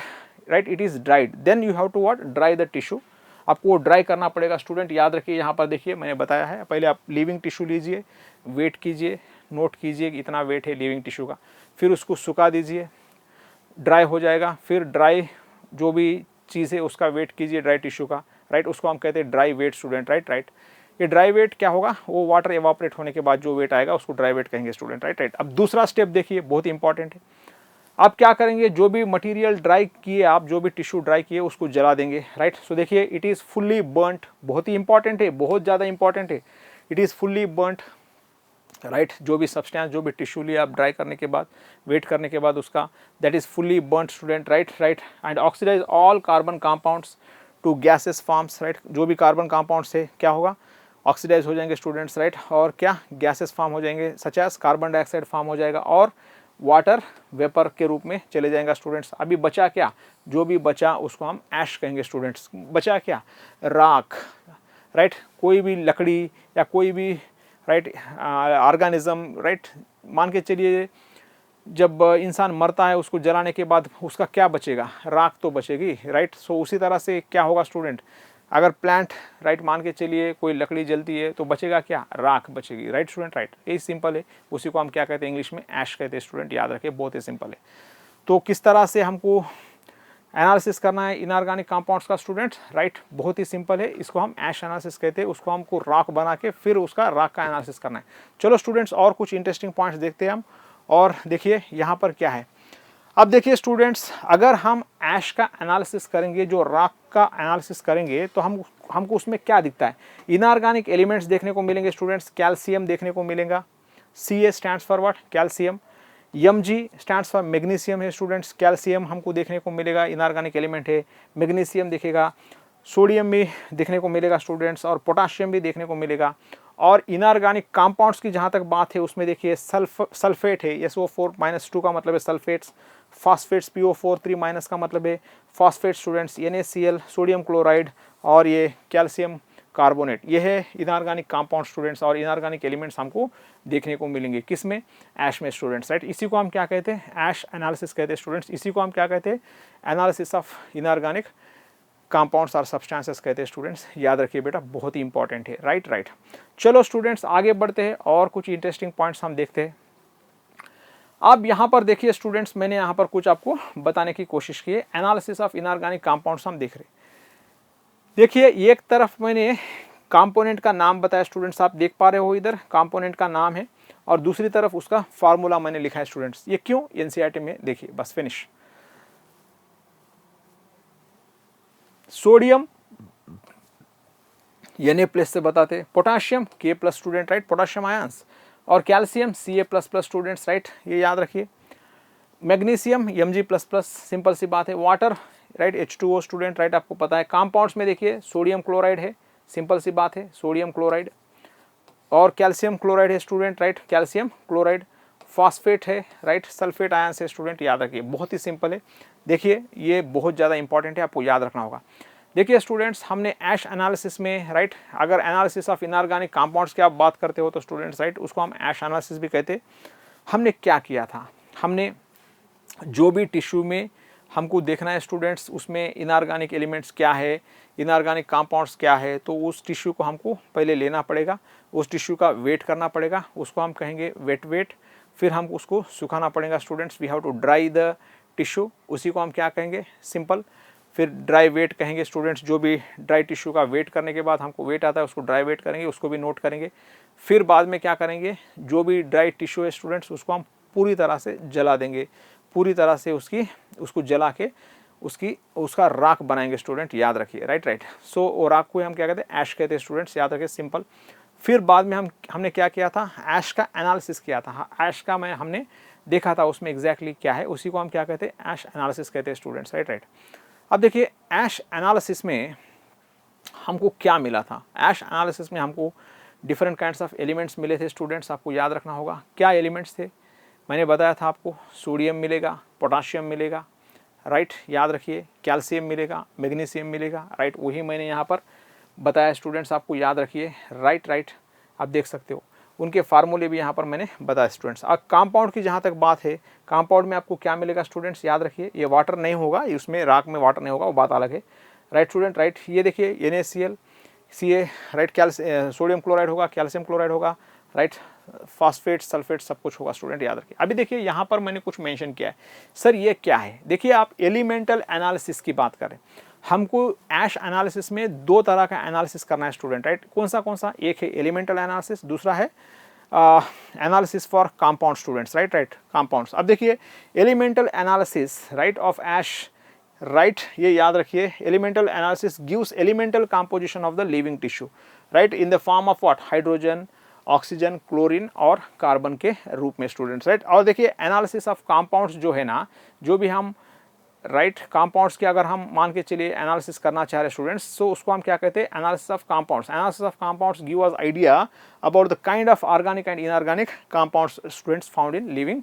right, it is dried, then you have to what, dry the tissue. आपको वो ड्राई करना पड़ेगा स्टूडेंट, याद रखिए। यहाँ पर देखिए मैंने बताया है, पहले आप लिविंग टिश्यू लीजिए, वेट कीजिए, नोट कीजिए कि इतना वेट है लिविंग टिश्यू का, फिर उसको सुखा दीजिए, ड्राई हो जाएगा, फिर ड्राई जो भी चीज़ है उसका वेट कीजिए ड्राई टिश्यू का, राइट, उसको हम कहते हैं dry weight student, right right. ये ड्राई वेट क्या होगा, वो वाटर एवापोरेट होने के बाद जो वेट आएगा उसको ड्राई वेट कहेंगे स्टूडेंट, राइट राइट। अब दूसरा स्टेप देखिए, बहुत इंपॉर्टेंट है। आप क्या करेंगे, जो भी मटेरियल ड्राई किए आप, जो भी टिश्यू ड्राई किए उसको जला देंगे, राइट। सो देखिए इट इज़ फुल्ली बर्नट, बहुत ही इंपॉर्टेंट है, बहुत ज़्यादा इंपॉर्टेंट है, it is fully burnt, right. जो भी सब्सटेंस, जो भी टिश्यू लिए आप ड्राई करने के बाद, वेट करने के बाद उसका, that is fully burnt student, right right. And oxidise all carbon compounds to gases forms, right, जो भी कार्बन कंपाउंड्स है क्या होगा, ऑक्सीडाइज हो जाएंगे स्टूडेंट्स, राइट, और क्या गैसेस फॉर्म हो जाएंगे, such as carbon dioxide form हो जाएगा और वाटर वेपर के रूप में चले जाएगा स्टूडेंट्स। अभी बचा क्या, जो भी बचा उसको हम ऐश कहेंगे स्टूडेंट्स। बचा क्या, राख, राइट, कोई भी लकड़ी या कोई भी, राइट, ऑर्गेनिज्म, राइट, मान के चलिए जब इंसान मरता है उसको जलाने के बाद उसका क्या बचेगा, राख तो बचेगी, राइट। सो उसी तरह से क्या होगा स्टूडेंट, अगर प्लांट, राइट, मान के चलिए कोई लकड़ी जलती है तो बचेगा क्या, राख बचेगी, राइट स्टूडेंट, राइट। यही सिंपल है, उसी को हम क्या कहते हैं इंग्लिश में, ऐश कहते हैं स्टूडेंट, याद रखें, बहुत ही सिंपल है। तो किस तरह से हमको एनालिसिस करना है इनऑर्गेनिक कंपाउंड्स का स्टूडेंट, राइट, बहुत ही सिंपल है, इसको हम ऐश एनालिसिस कहते हैं, उसको हमको राख बना के फिर उसका राख का एनालिसिस करना है। चलो स्टूडेंट्स और कुछ इंटरेस्टिंग पॉइंट्स देखते हैं हम, और देखिए यहाँ पर क्या है। अब देखिए स्टूडेंट्स, अगर हम ऐश का एनालिसिस करेंगे, जो राख का एनालिसिस करेंगे, तो हमको उसमें क्या दिखता है, इनऑर्गेनिक एलिमेंट्स देखने को मिलेंगे स्टूडेंट्स, कैल्शियम देखने को मिलेगा, Ca stands for what, calcium, Mg stands for magnesium है स्टूडेंट्स, कैल्शियम हमको देखने को मिलेगा, इनऑर्गेनिक एलिमेंट है, मैग्नीशियम दिखेगा, सोडियम भी देखने को मिलेगा स्टूडेंट्स, और पोटाशियम भी देखने को मिलेगा। और इनऑर्गेनिक कंपाउंड्स की जहाँ तक बात है उसमें देखिए सल्फेट है, SO4-2 का मतलब है सल्फेट्स, फॉस्फेट्स PO4 3- का मतलब है phosphate students, NaCl, sodium chloride, और ये कैल्शियम कार्बोनेट, ये है इनऑर्गेनिक कंपाउंड स्टूडेंट्स। और इनऑर्गेनिक एलिमेंट्स हमको देखने को मिलेंगे किसमें, ऐश में स्टूडेंट्स, राइट। इसी को हम क्या कहते हैं, ऐश एनालिसिस कहते हैं स्टूडेंट्स, इसी को हम क्या कहते हैं, एनालिसिस ऑफ इनऑर्गेनिक कंपाउंड्स और सब्सटेंसेस कहते हैं स्टूडेंट्स, याद रखिए बेटा, बहुत ही इंपॉर्टेंट है, राइट राइट। चलो स्टूडेंट्स आगे बढ़ते हैं और कुछ इंटरेस्टिंग पॉइंट्स हम देखते हैं। अब यहाँ पर देखिए स्टूडेंट्स, मैंने यहाँ पर कुछ आपको बताने की कोशिश की है, एनालिसिस ऑफ इनऑर्गेनिक कंपाउंड्स हम देख रहे हैं। देखिए एक तरफ मैंने कंपोनेंट का नाम बताया स्टूडेंट्स, आप देख पा रहे हो इधर कंपोनेंट का नाम है, और दूसरी तरफ उसका फार्मूला मैंने लिखा है स्टूडेंट्स। ये क्यों, एनसीईआरटी में देखिए, बस फिनिश। सोडियम Na+ से बताते, potassium K+ student, right, potassium ions, और कैल्शियम Ca++ स्टूडेंट्स, राइट, ये याद रखिए। मैग्नीशियम Mg++, सिंपल सी बात है। Water, right, H2O student, right, आपको पता है। कंपाउंड्स में देखिए सोडियम क्लोराइड है, सिंपल सी बात है, सोडियम क्लोराइड, और कैल्शियम क्लोराइड है student, right, calcium chloride. Phosphate है, राइट, सल्फेट आयन से स्टूडेंट, याद रखिए, बहुत ही सिंपल है। देखिए ये बहुत ज़्यादा इंपॉर्टेंट है, आपको याद रखना होगा। देखिए स्टूडेंट्स, हमने ऐश एनालिसिस में, राइट, अगर एनालिसिस ऑफ इनऑर्गेनिक कंपाउंड्स की आप बात करते हो तो स्टूडेंट्स, राइट, उसको हम ऐश एनालिसिस भी कहते। हमने क्या किया था, हमने जो भी टिश्यू में हमको देखना है स्टूडेंट्स, उसमें इनऑर्गेनिक एलिमेंट्स क्या है, इनऑर्गेनिक कंपाउंड्स क्या है, तो उस टिश्यू को हमको पहले लेना पड़ेगा, उस टिश्यू का वेट करना पड़ेगा, उसको हम कहेंगे वेट वेट। फिर हम उसको सुखाना पड़ेगा students, we have to dry the tissue, उसी को हम क्या कहेंगे, सिंपल। फिर ड्राई वेट कहेंगे स्टूडेंट्स, जो भी ड्राई टिश्यू का वेट करने के बाद हमको वेट आता है उसको ड्राई वेट करेंगे, उसको भी नोट करेंगे। फिर बाद में क्या करेंगे, जो भी ड्राई टिश्यू है स्टूडेंट्स, उसको हम पूरी तरह से जला देंगे, पूरी तरह से उसको जला के उसका राख बनाएंगे स्टूडेंट, याद रखिए, राइट राइट। सो वो राख को हम क्या कहते हैं, ऐश कहते हैं स्टूडेंट्स, याद रखिए, सिंपल। फिर बाद में हमने क्या किया था, ऐश का एनालिसिस किया था, ऐश का हमने देखा था उसमें एग्जैक्टली क्या है, उसी को हम क्या कहते हैं, ऐश एनालिसिस कहते हैं स्टूडेंट्स, राइट राइट। अब देखिए ऐश एनालिसिस में हमको क्या मिला था, ऐश एनालिसिस में हमको डिफरेंट काइंड्स ऑफ एलिमेंट्स मिले थे स्टूडेंट्स, आपको याद रखना होगा। क्या एलिमेंट्स थे, मैंने बताया था आपको, सोडियम मिलेगा, पोटाशियम मिलेगा, राइट, याद रखिए, कैल्शियम मिलेगा, मैग्नीशियम मिलेगा, राइट, वही मैंने यहाँ पर बताया स्टूडेंट्स, आपको याद रखिए, राइट राइट, आप देख सकते हो, उनके फार्मूले भी यहाँ पर मैंने बताया स्टूडेंट्स। अब कंपाउंड की जहाँ तक बात है, कंपाउंड में आपको क्या मिलेगा स्टूडेंट्स, याद रखिए, ये वाटर नहीं होगा, उसमें राख में वाटर नहीं होगा, वो बात अलग है, राइट स्टूडेंट, राइट। ये देखिए NaCl, Ca, right, sodium chloride होगा, कैल्शियम क्लोराइड होगा, राइट, फॉस्फेट, सल्फेट, सब कुछ होगा स्टूडेंट, याद रखिए। अभी देखिए यहाँ पर मैंने कुछ मेंशन किया है, सर ये क्या है। देखिए आप एलिमेंटल एनालिसिस की बात करें, हमको ऐश एनालिसिस में दो तरह का एनालिसिस करना है स्टूडेंट, राइट, कौन सा, एक है एलिमेंटल एनालिसिस, दूसरा है analysis for compound students, right right, compounds. अब देखिए elemental analysis, right, of ash, right, ये याद रखिए, elemental analysis gives elemental composition of the living tissue, right, in the form of what, hydrogen, oxygen, chlorine और carbon के रूप में students, right. और देखिए एनालिसिस ऑफ कंपाउंड्स जो है ना, जो भी हम, राइट, कंपाउंड्स के अगर हम मान के चलिए एनालिसिस करना चाह रहे स्टूडेंट्स, तो उसको हम क्या कहते हैं, analysis of compounds. Analysis of compounds give us idea about the kind of organic and inorganic compounds students found in living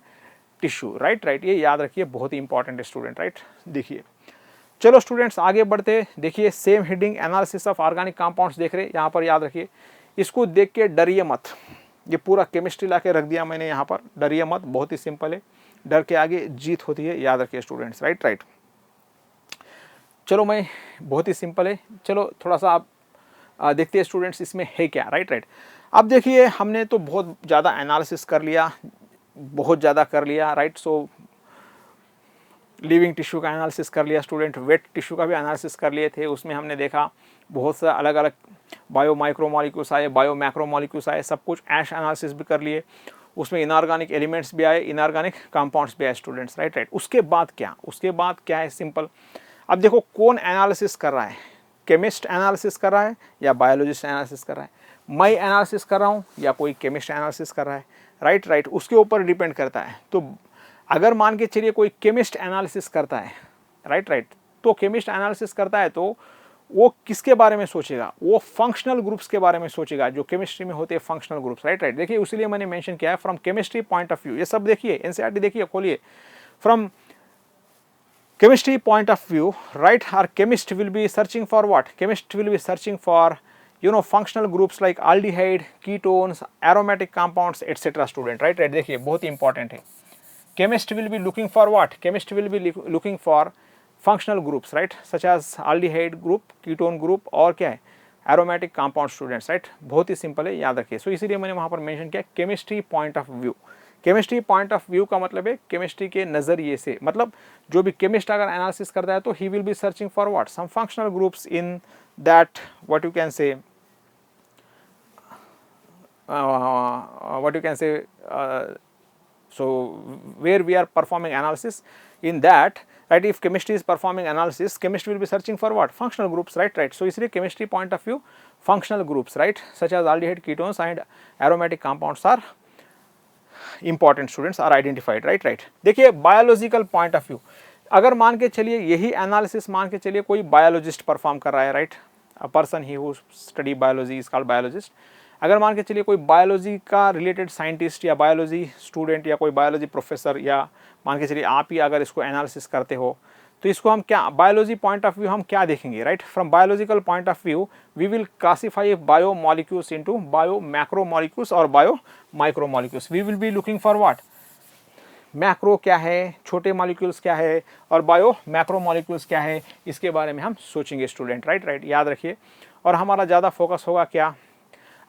tissue, right right, ये याद रखिए, बहुत ही इंपॉर्टेंट है स्टूडेंट, राइट। देखिए चलो स्टूडेंट्स आगे बढ़ते, देखिए same heading, analysis of organic compounds देख रहे, यहाँ पर याद रखिए, इसको देख के डरिए मत, ये पूरा केमिस्ट्री ला के रख दिया मैंने यहाँ पर, डरिए मत, बहुत ही सिंपल है, डर के आगे जीत होती है, याद रखिए स्टूडेंट्स, राइट राइट। चलो मैं, बहुत ही सिंपल है, चलो थोड़ा सा आप देखते हैं स्टूडेंट्स इसमें है क्या, राइट राइट। अब देखिए हमने तो बहुत ज़्यादा एनालिसिस कर लिया, बहुत ज़्यादा कर लिया, राइट। सो लिविंग टिश्यू का एनालिसिस कर लिया स्टूडेंट, वेट टिश्यू का भी एनालिसिस कर लिए थे, उसमें हमने देखा बहुत सा अलग अलग बायो माइक्रोमोलिक्यूल्स आए, बायो मैक्रोमोलिक्यूल्स आए, सब कुछ ऐश एनालिसिस भी कर लिए, उसमें इनऑर्गेनिक एलिमेंट्स भी आए, इनऑर्गेनिक कंपाउंड्स भी आए स्टूडेंट्स, राइट राइट। उसके बाद क्या है, सिंपल। अब देखो कौन एनालिसिस कर रहा है, केमिस्ट एनालिसिस कर रहा है या बायोलॉजिस्ट एनालिसिस कर रहा है, मैं एनालिसिस कर रहा हूँ या कोई केमिस्ट एनालिसिस कर रहा है, राइट राइट, उसके ऊपर डिपेंड करता है। तो अगर मान के चलिए कोई केमिस्ट एनालिसिस करता है, राइट राइट, तो केमिस्ट एनालिसिस करता है तो वो किसके बारे में सोचेगा, वो फंक्शनल ग्रुप्स के बारे में सोचेगा, जो केमिस्ट्री में होते हैं फंक्शनल ग्रुप्स, राइट राइट। देखिए उसीलिए मैंने मेंशन किया है, from chemistry point of view, ये सब देखिए, एनसीईआरटी देखिए, खोलिए, from chemistry point of view, right, our chemist will be searching for what, chemist will be searching for, you know, functional groups like aldehyde, ketones, aromatic compounds, etc. student, right right, देखिए बहुत ही important है, chemist will be looking for what, chemist will be looking for functional groups, right, such as aldehyde group, ketone group, और क्या है, aromatic compound students, right, बहुत ही simple है, याद रखिए। सो इसीलिए मैंने वहाँ पर मेंशन किया chemistry point of view. Chemistry point of view का मतलब है केमिस्ट्री के नज़रिए से, मतलब जो भी केमिस्ट अगर एनालिसिस करता है तो he will be searching for what, some functional groups in that, what you can say, So where we are performing analysis, in that, right, if chemistry is performing analysis, chemistry will be searching for what? Functional groups, right. So इसलिए chemistry point of view, functional groups, right, such as aldehyde, ketones and aromatic compounds are important, students are identified, right. देखिए biological point of view, अगर मान के चलिए यही analysis मान के चलिए कोई बायोलॉजिस्ट परफॉर्म कर रहा है, right, a person he who study biology is called biologist. अगर मान के चलिए कोई बायोलॉजी का रिलेटेड साइंटिस्ट या बायोलॉजी स्टूडेंट या कोई बायोलॉजी प्रोफेसर, या मान के चलिए आप ही अगर इसको एनालिसिस करते हो, तो इसको हम क्या बायोलॉजी पॉइंट ऑफ व्यू हम क्या देखेंगे, right. From biological point of view we will classify bio molecules into bio macro molecules और bio micro molecules. We will be looking for what, macro क्या है, छोटे मॉलिक्यूल्स क्या है, और बायो मैक्रो मॉलिक्यूल्स क्या है, इसके बारे में हम सोचेंगे स्टूडेंट, राइट, याद रखिए। और हमारा ज़्यादा फोकस होगा क्या,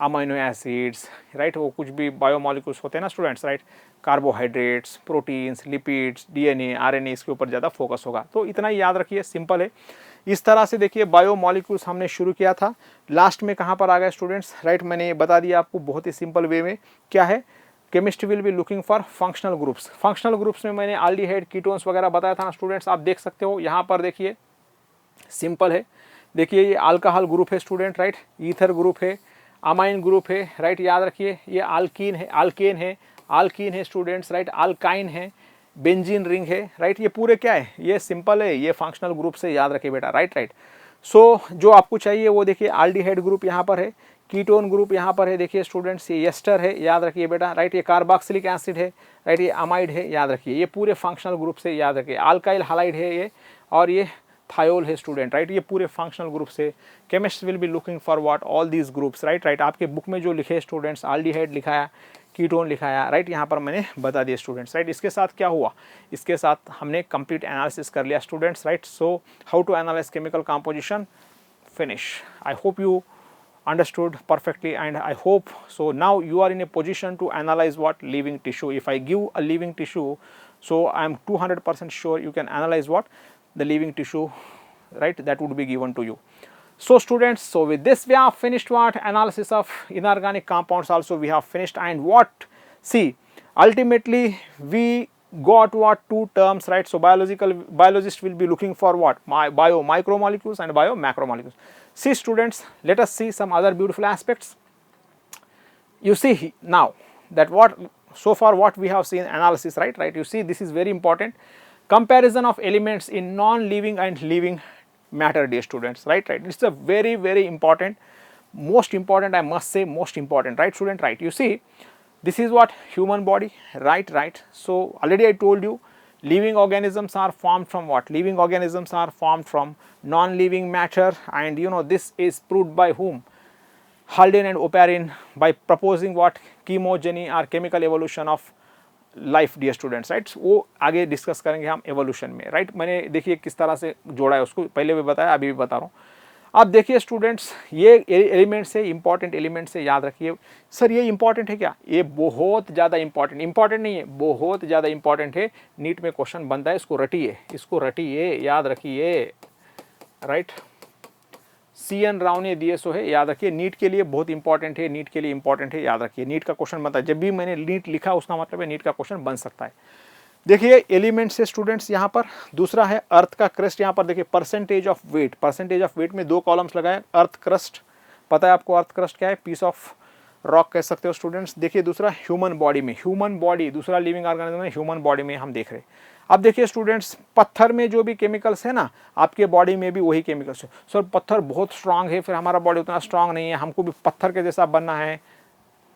अमाइनो एसिड्स, राइट, वो कुछ भी बायो मॉलिक्यूल्स होते हैं ना students, right, carbohydrates, proteins, lipids, DNA, RNA, इसके ऊपर ज़्यादा फोकस होगा। तो इतना ही याद रखिए, सिंपल है। इस तरह से देखिए बायो मॉलिक्यूल्स हमने शुरू किया था, लास्ट में कहाँ पर आ गए स्टूडेंट्स, राइट, मैंने ये बता दिया आपको बहुत ही सिंपल वे में क्या है। Chemistry will be looking for functional groups. Functional groups में मैंने एल्डिहाइड, कीटोन्स वगैरह बताया था ना स्टूडेंट्स, आप देख सकते हो यहाँ पर, देखिए सिंपल है। देखिए ये अल्कोहल ग्रुप है स्टूडेंट, राइट, ईथर ग्रुप है, अमाइन ग्रुप है, राइट, याद रखिए। ये अल्कीन है, अल्कीन है स्टूडेंट्स, राइट, अल्काइन है, बेंजीन रिंग है, राइट, ये पूरे क्या है, ये सिंपल है, ये फंक्शनल ग्रुप से याद रखिए बेटा, राइट। सो जो आपको चाहिए वो देखिए, एल्डिहाइड ग्रुप यहाँ पर है, कीटोन ग्रुप यहाँ पर है, देखिए स्टूडेंट्स, ये एस्टर है, याद रखिए बेटा, राइट, ये कार्बोक्सिलिक एसिड है, राइट, ये अमाइड है, याद रखिए, ये पूरे फंक्शनल ग्रुप से याद रखिए। अल्काइल हालाइड है ये, और ये थायोल है स्टूडेंट, राइट, ये पूरे फंक्शनल ग्रुप से। Chemist will be looking for what, all these groups, right. आपके बुक में जो लिखे स्टूडेंट्स, एल्डिहाइड लिखाया, कीटोन लिखाया, राइट, यहाँ पर मैंने बता दिया स्टूडेंट्स, राइट। इसके साथ क्या हुआ, इसके साथ हमने कंप्लीट एनालिसिस कर लिया students, right. So how to analyse chemical composition, finish. I hope you understood perfectly, and I hope so now you are in a position to analyze what living tissue. If I give a living tissue, so I am 200% sure you can analyze what the living tissue, right, that would be given to you. So students, so with this we have finished what analysis of inorganic compounds also we have finished. And what, see, ultimately we got what, two terms, right. So biologist will be looking for what, bio micromolecules and bio macromolecules. See students, let us see some other beautiful aspects. You see now that what, so far what we have seen analysis, right, you see this is very important, comparison of elements in non-living and living matter, dear students, right. It's a very important, most important, I must say most important, right student, right. You see, this is what human body, right. So already I told you, living organisms are formed from what, living organisms are formed from non-living matter, and you know this is proved by whom, Haldane and Oparin, by proposing what, chemogeny or chemical evolution of life, dear students, right. वो आगे discuss करेंगे हम evolution में, right. मैंने देखिए किस तरह से जोड़ा है उसको, पहले भी बताया, अभी भी बता रहा हूँ। अब देखिए स्टूडेंट्स, ये एलिमेंट्स है, इंपॉर्टेंट एलिमेंट्स है, याद रखिए। सर ये इंपॉर्टेंट है क्या, ये बहुत ज़्यादा इंपॉर्टेंट नहीं है, बहुत ज़्यादा इंपॉर्टेंट है। नीट में क्वेश्चन बनता है, इसको रटिए, याद रखिए, राइट। CN राव ने दिए सो है, याद रखिए, नीट के लिए बहुत इंपॉर्टेंट है, नीट के लिए इंपॉर्टेंट है, याद रखिए। नीट का क्वेश्चन बनता है, जब भी मैंने नीट लिखा उसका मतलब है नीट का क्वेश्चन बन सकता है। देखिए एलिमेंट्स से स्टूडेंट्स यहाँ पर, दूसरा है अर्थ का क्रस्ट, यहाँ पर देखिए परसेंटेज ऑफ वेट में 2 कॉलम्स लगाए। अर्थ क्रस्ट, पता है आपको अर्थ क्रस्ट क्या है, पीस ऑफ रॉक कह सकते हो स्टूडेंट्स। देखिए दूसरा ह्यूमन बॉडी, दूसरा लिविंग ऑर्गेनिज्म है, ह्यूमन बॉडी में हम देख रहे हैं। अब देखिए स्टूडेंट्स, पत्थर में जो भी केमिकल्स है ना, आपके बॉडी में भी वही केमिकल्स है। सर पत्थर बहुत स्ट्रांग है, फिर हमारा बॉडी उतना स्ट्रांग नहीं है, हमको भी पत्थर के जैसा बनना है,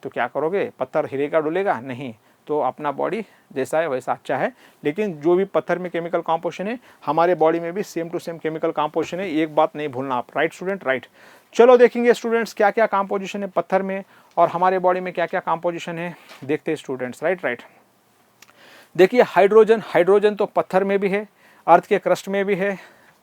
तो क्या करोगे, पत्थर हिलेगा डुलेगा नहीं, तो अपना बॉडी जैसा है वैसा अच्छा है। लेकिन जो भी पत्थर में केमिकल कॉम्पोजिशन है, हमारे बॉडी में भी same to same chemical composition है, एक बात नहीं भूलना आप, राइट स्टूडेंट, राइट। चलो देखेंगे स्टूडेंट्स क्या क्या कॉम्पोजिशन है पत्थर में, और हमारे बॉडी में क्या क्या कॉम्पोजिशन है, देखते हैं स्टूडेंट्स, राइट। देखिए हाइड्रोजन तो पत्थर में भी है, अर्थ के क्रस्ट में भी है,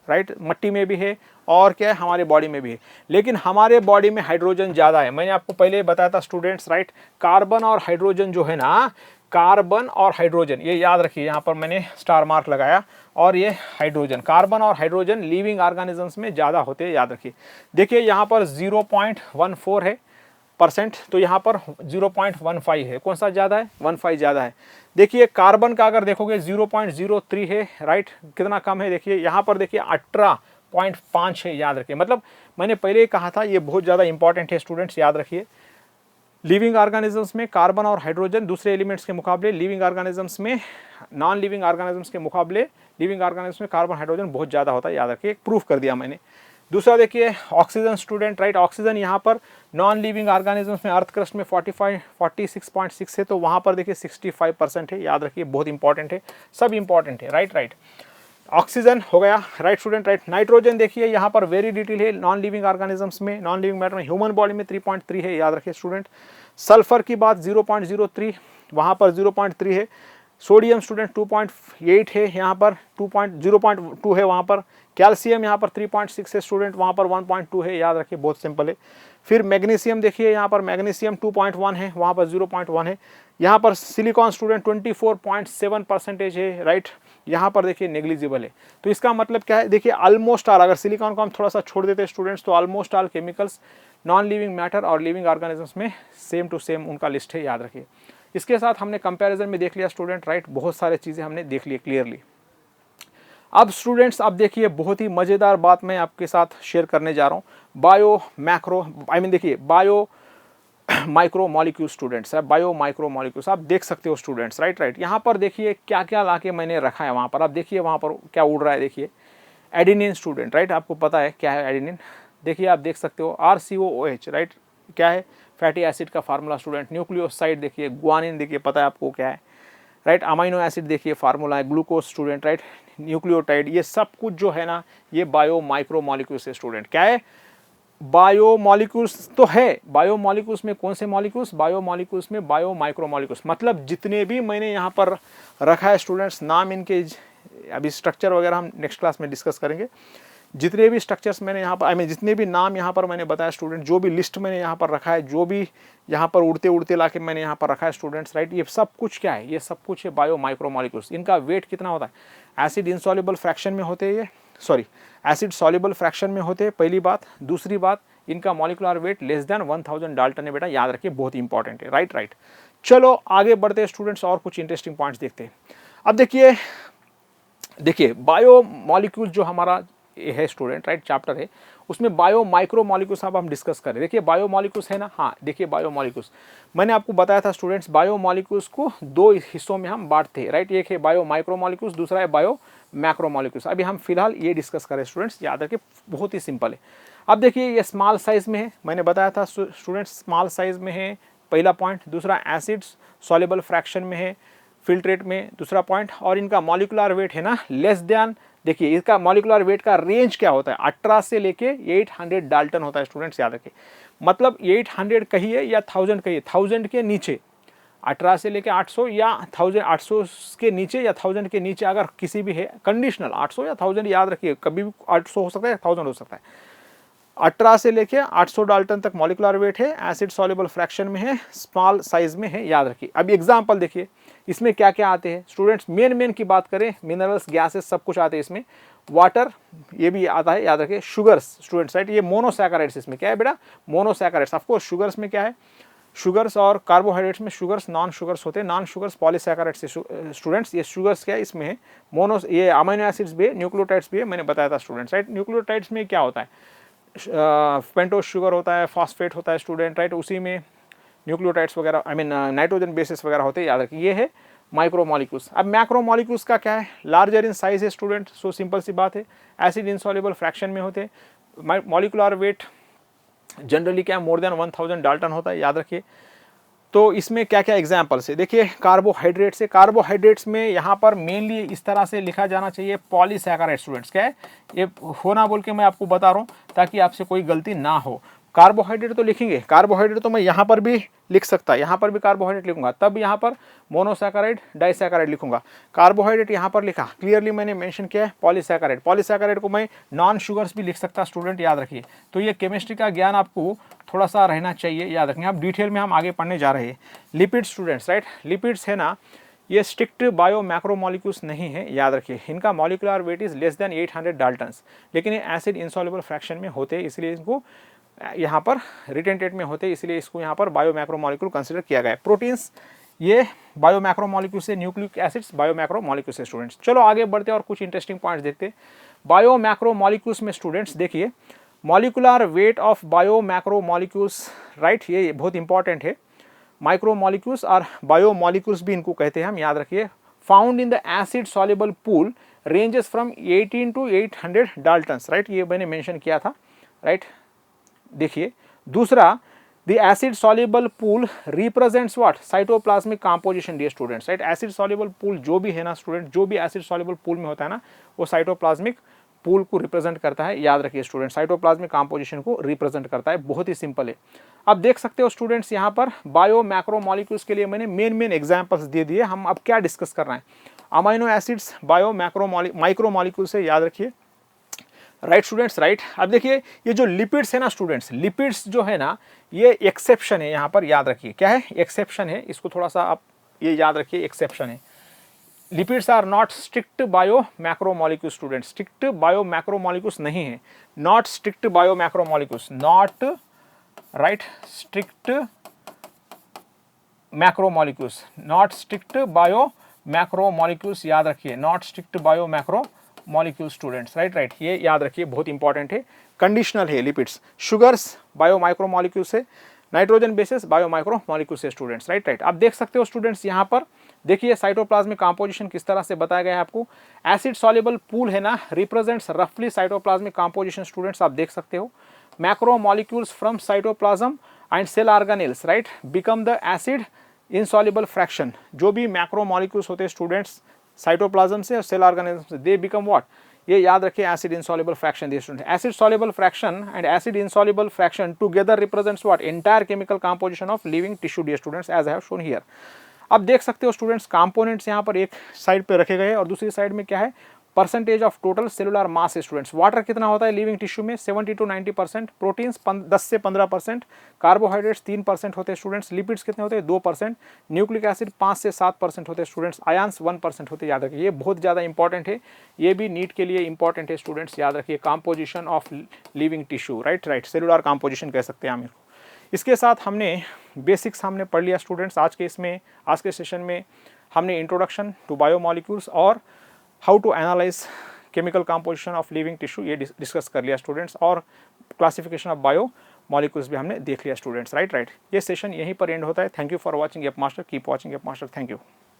राइट, मट्टी में भी है, और क्या है, हमारे बॉडी में भी है। लेकिन हमारे बॉडी में हाइड्रोजन ज़्यादा है, मैंने आपको पहले बताया था स्टूडेंट्स, राइट। कार्बन और हाइड्रोजन जो है ना, कार्बन और हाइड्रोजन, ये याद रखिए, यहाँ पर मैंने स्टार मार्क लगाया, और ये हाइड्रोजन, कार्बन और हाइड्रोजन लिविंग ऑर्गेनिजम्स में ज़्यादा होते हैं, याद रखिए। देखिए यहाँ पर 0.14 है, परसेंट, तो यहाँ पर 0.15 है। कौन सा ज़्यादा है? 15 ज़्यादा है। देखिए कार्बन का अगर देखोगे 0.03 है, राइट, कितना कम है? देखिए यहाँ पर देखिए 18.5 है, याद रखिए। मतलब मैंने पहले ही कहा था ये बहुत ज़्यादा इंपॉर्टेंट है स्टूडेंट्स, याद रखिए। लिविंग ऑर्गेनिजम्स में कार्बन और हाइड्रोजन दूसरे एलिमेंट्स के मुकाबले, लिविंग ऑर्गेनिजम्स में नॉन लिविंग ऑर्गेनिजम्स के मुकाबले लिविंग ऑर्गेनिजम्स में कार्बन हाइड्रोजन बहुत ज़्यादा होता है, याद रखिए। प्रूफ कर दिया मैंने। दूसरा देखिए ऑक्सीजन स्टूडेंट, राइट, ऑक्सीजन यहाँ पर नॉन लिविंग ऑर्गेनिजम्स में अर्थ क्रस्ट में 46.6 है, तो वहाँ पर देखिए 65% है, याद रखिए। बहुत इंपॉर्टेंट है, सब इंपॉर्टेंट है, राइट राइट। ऑक्सीजन हो गया, राइट स्टूडेंट, राइट। नाइट्रोजन देखिए यहाँ पर वेरी डिटेल है नॉन लिविंग ऑर्गेनिजम्स में, नॉन लिविंग मैटर में, ह्यूमन बॉडी में 3.3 है, याद रखिए स्टूडेंट। सल्फर की बात 0.03, वहाँ पर 0.3 है। सोडियम स्टूडेंट 2.8 है, यहाँ पर 0.2 है वहाँ पर। कैल्शियम यहाँ पर 3.6 है स्टूडेंट, वहाँ पर 1.2 है, याद रखिए, बहुत सिंपल है। फिर मैग्नीशियम देखिए यहाँ पर मैग्नीशियम 2.1 है, वहाँ पर 0.1 है। यहाँ पर सिलिकॉन स्टूडेंट 24.7% है, राइट। यहाँ पर देखिए नेग्लिजिबल है। तो इसका मतलब क्या है? देखिए ऑलमोस्ट ऑल, अगर सिलिकॉन को हम थोड़ा सा छोड़ देते हैं स्टूडेंट्स, तो almost all chemicals non living matter और लिविंग ऑर्गेनिजम्स में सेम टू सेम उनका लिस्ट है, याद रखिए। इसके साथ हमने कंपैरिजन में देख लिया स्टूडेंट, राइट, बहुत सारे चीज़ें हमने देख ली क्लियरली। अब स्टूडेंट्स अब देखिए बहुत ही मज़ेदार बात मैं आपके साथ शेयर करने जा रहा हूँ। बायो मैक्रो देखिए बायो माइक्रो मॉलिक्यूल स्टूडेंट्स है, बायो माइक्रो मॉलिक्यूल्स आप देख सकते हो स्टूडेंट्स, राइट राइट। यहाँ पर देखिए क्या क्या लाके मैंने रखा है वहाँ पर, आप देखिए वहाँ पर क्या उड़ रहा है। देखिए एडिनिन स्टूडेंट, राइट, आपको पता है क्या है एडिनिन। देखिए आप देख सकते हो RCOOH, राइट, क्या है? फैटी एसिड का फार्मूला स्टूडेंट। न्यूक्लियोसाइड देखिए, ग्वानिन देखिए, पता है आपको क्या है, राइट। अमाइनो एसिड देखिए फार्मूला है, ग्लूकोज स्टूडेंट, राइट। न्यूक्लियोटाइड, ये सब कुछ जो है ना, ये बायो माइक्रो मॉलिक्यूल्स है स्टूडेंट। क्या है? बायो मॉलिक्यूल्स तो है। बायो मॉलिक्यूल्स में कौन से मॉलिक्यूल्स? बायो मॉलिक्यूल्स में बायो माइक्रो मॉलिक्यूल्स। मतलब जितने भी मैंने यहाँ पर रखा है स्टूडेंट्स, नाम इनके अभी स्ट्रक्चर वगैरह हम नेक्स्ट क्लास में डिस्कस करेंगे। जितने भी स्ट्रक्चर्स मैंने यहाँ पर जितने भी नाम यहाँ पर मैंने बताया स्टूडेंट, जो भी लिस्ट मैंने यहाँ पर रखा है, जो भी यहाँ पर उड़ते उड़ते लाके मैंने यहाँ पर रखा है स्टूडेंट्स, राइट, ये सब कुछ क्या है? ये सब कुछ है बायो माइक्रो मॉलिक्यूल्स। इनका वेट कितना होता है? एसिड इनसॉल्युबल फ्रैक्शन में होते हैं ये, सॉरी एसिड सॉल्युबल फ्रैक्शन में होते हैं, पहली बात। दूसरी बात, इनका molecular weight less than 1000 Dalton है, बेटा याद रखिए, बहुत इंपॉर्टेंट है, राइट राइट। चलो आगे बढ़ते हैं स्टूडेंट्स और कुछ इंटरेस्टिंग पॉइंट्स देखते हैं। अब देखिए बायो मॉलिक्यूल जो हमारा है स्टूडेंट, राइट, चैप्टर है, उसमें बायो माइक्रो मॉलिक्यूल्स अब हम डिस्कस करें। देखिए बायो मॉलिक्यूल्स है ना, हाँ देखिए बायो मॉलिक्यूल्स मैंने आपको बताया था स्टूडेंट्स, बायो मॉलिक्यूल्स को दो हिस्सों में हम बांटते हैं, राइट। एक है बायो माइक्रो मॉलिक्यूल्स, दूसरा है बायो मैक्रो मॉलिक्यूल्स। अभी हम फिलहाल ये डिस्कस करें स्टूडेंट्स, याद रखिए बहुत ही सिंपल है। अब देखिए ये स्मॉल साइज में है, मैंने बताया था स्टूडेंट्स स्मॉल साइज में है, पहला पॉइंट। दूसरा एसिड्स सॉल्युबल फ्रैक्शन में है, फिल्ट्रेट में, दूसरा पॉइंट। और इनका मॉलिकुलर वेट है ना लेस देन, देखिए इसका मॉलिकुलर वेट का रेंज क्या होता है? 18 से लेके 800 डाल्टन होता है स्टूडेंट्स, याद रखिए। मतलब 800 कहिए या 1000 कहिए, 1000 के नीचे, 18 से लेके 800 या 1800 के नीचे या 1000 के नीचे अगर किसी भी है, कंडीशनल 800 या 1000, याद रखिए, कभी भी 800 हो सकता है, 1000 हो सकता है। 18 से लेके 800 डाल्टन तक मॉलिकुलर वेट है, एसिड सॉल्युबल फ्रैक्शन में है, स्मॉल साइज में है, याद रखिए। अब एग्जांपल देखिए इसमें क्या क्या आते हैं स्टूडेंट्स। मेन की बात करें, मिनरल्स, गैसेस, सब कुछ आते हैं इसमें। वाटर ये भी आता है, याद रखिए। शुगर्स स्टूडेंट्स, राइट, ये मोनोसैकेराइड्स इसमें क्या है बेटा? मोनोसैकेराइड्स। ऑफ कोर्स शुगर्स में क्या है? शुगर्स और कार्बोहाइड्रेट्स में शुगर्स, नॉन शुगर्स होते हैं। नॉन शुगर्स पॉलीसैकेराइड्स स्टूडेंट्स, ये शुगर्स क्या है इसमें है? ये अमीनो एसिड्स भी है, न्यूक्लियोटाइड्स भी है, मैंने बताया था स्टूडेंट्स, राइट। न्यूक्लियोटाइड्स में क्या होता है? पेंटोस शुगर होता है, फॉस्फेट होता है स्टूडेंट, राइट। उसी में न्यूक्लियोटाइड्स वगैरह नाइट्रोजन बेसिस वगैरह होते हैं, याद रखिए। ये है माइक्रो मॉलिक्यूल्स। अब मैक्रो मॉलिक्यूल्स का क्या है? लार्जर इन साइज है स्टूडेंट, सो सिंपल सी बात है। एसिड इनसॉल्युबल फ्रैक्शन में होते हैं। मॉलिकुलर वेट जनरली क्या है? मोर देन 1000 डाल्टन होता है, याद रखिए। तो इसमें क्या क्या एग्जाम्पल्स है? देखिए कार्बोहाइड्रेट्स है। कार्बोहाइड्रेट्स में यहाँ पर मेनली इस तरह से लिखा जाना चाहिए पॉलीसैकेराइड स्टूडेंट्स। क्या है ये होना बोल के मैं आपको बता रहा हूँ ताकि आपसे कोई गलती ना हो। कार्बोहाइड्रेट तो लिखेंगे, कार्बोहाइड्रेट तो मैं यहाँ पर भी लिख सकता, यहाँ पर भी कार्बोहाइड्रेट लिखूंगा, तब यहाँ पर मोनोसैकेराइड, डाइसैकेराइड लिखूंगा। कार्बोहाइड्रेट यहाँ पर लिखा, क्लियरली मैंने मेंशन किया है पॉलीसैकेराइड। पॉलीसैकेराइड को मैं नॉन शुगर्स भी लिख सकता स्टूडेंट, याद रखिए। तो ये केमिस्ट्री का ज्ञान आपको थोड़ा सा रहना चाहिए, याद रखेंगे। अब डिटेल में हम आगे पढ़ने जा रहे हैं। लिपिड स्टूडेंट्स, राइट, लिपिड्स है ना, ये स्ट्रिक्ट बायो मैक्रो मॉलिक्यूल्स नहीं है, याद रखिए। इनका molecular weight is less than 800 Dalton's, लेकिन ये एसिड इनसॉल्युबल फ्रैक्शन में होते हैं, इसलिए इनको यहाँ पर रिटन टेट में होते हैं, इसलिए इसको यहाँ पर बायो मैक्रोमोलिक्यूल कंसिडर किया गया है। प्रोटीन्स ये बायो मैक्रोमोलिक्यूल से, न्यूक्लिक एसिड्स बायो मैक्रोमोलिक्यूल से स्टूडेंट्स। चलो आगे बढ़ते हैं और कुछ इंटरेस्टिंग पॉइंट्स देखते हैं बायो मैक्रोमोलिक्यूल्स में स्टूडेंट्स। देखिए molecular weight of bio macromolecules, right, ये बहुत इंपॉर्टेंट है। माइक्रोमोलिक्यूल्स और बायोमोलिक्यूल्स भी इनको कहते हैं, हम याद रखिए। Found in the acid soluble pool ranges from 18 to 800 daltons, right, ये मैंने मेंशन किया था, राइट। देखिए दूसरा, the acid soluble pool represents what, cytoplasmic composition dear students, right. Acid soluble pool जो भी है ना स्टूडेंट, जो भी एसिड सॉल्युबल पूल में होता है ना, वो साइटोप्लाज्मिक पूल को रिप्रेजेंट करता है, याद रखिए स्टूडेंट, साइटोप्लाज्मिक कंपोजिशन को रिप्रेजेंट करता है, बहुत ही सिंपल है। अब देख सकते हो स्टूडेंट्स यहाँ पर बायो मैक्रोमोलिक्यूल्स के लिए मैंने मेन एग्जांपल्स दे दिए। हम अब क्या डिस्कस कर रहे हैं, अमाइनो एसिड्स बायो माइक्रोमोलिक्यूल से, याद रखिए, राइट स्टूडेंट्स, राइट। अब देखिए ये जो लिपिड्स है ना स्टूडेंट्स, लिपिड्स जो है ना ये एक्सेप्शन है, यहाँ पर याद रखिए क्या है, एक्सेप्शन है, इसको थोड़ा सा आप ये याद रखिए, एक्सेप्शन है। Lipids are not strict bio macromolecules students, strict bio macromolecules नहीं है, not strict bio macromolecules, not, right, strict macromolecules, not strict bio macromolecules, याद रखिए, not strict bio macromolecule students, right, right, ये याद रखिए, बहुत इंपॉर्टेंट है। कंडीशनल है लिपिड्स, शुगर्स बायो माइक्रोमोलिक्यूल से, नाइट्रोजन बेसिस बायो माइक्रोमोलिक्यूल से स्टूडेंट्स, राइट, राइट। आप देख सकते हो स्टूडेंट्स यहाँ पर देखिए साइटोप्लाज्मिक कंपोजिशन किस तरह से बताया गया है आपको। एसिड सॉल्युबल पूल है ना, रिप्रेजेंट्स रफली साइटोप्लाज्मिक कंपोजिशन स्टूडेंट्स, आप देख सकते हो। Macromolecules from cytoplasm and cell organelles, right, become the acid insoluble fraction, जो भी मैक्रोमोलिक्यूल्स होते हैं स्टूडेंट्स साइटोप्लाज्म से और सेल ऑर्गेनेल्स से, दे बिकम व्हाट, ये याद रखिए, एसिड इनसॉल्युबल फ्रैक्शन दिए student. Acid soluble fraction and acid insoluble fraction together represents what, entire chemical composition of living tissue dear students, as I have shown here. अब देख सकते हो students components यहाँ पर एक साइड पे रखे गए और दूसरी साइड में क्या है, परसेंटेज ऑफ टोटल सेलुलर मास है स्टूडेंट्स। वाटर कितना होता है लिविंग टिश्यू में, 70 to 90%, प्रोटीन्स 10 से 15%, कार्बोहाइड्रेट्स 3% होते हैं स्टूडेंट्स, लिपिड्स कितने होते हैं 2%, न्यूक्लिक एसिड 5 से 7% होते हैं स्टूडेंट्स, आयंस 1% होते हैं, याद रखिए, ये बहुत ज़्यादा इंपॉर्टेंट है, ये भी नीट के लिए इंपॉर्टेंट है स्टूडेंट्स, याद रखिए, composition of living tissue, right, right, cellular composition कह सकते हैं हम। इसके साथ हमने बेसिक्स हमने पढ़ लिया स्टूडेंट्स। आज के सेशन में हमने इंट्रोडक्शन टू बायोमोलिक्यूल्स और how to analyse chemical composition of living tissue ये डिस्कस कर लिया स्टूडेंट्स, और क्लासिफिकेशन ऑफ बायो मॉलिक्यूल्स भी हमने देख लिया स्टूडेंट्स, राइट, राइट। ये सेशन यहीं पर एंड होता है। Thank you for watching app master, keep watching app master, thank you.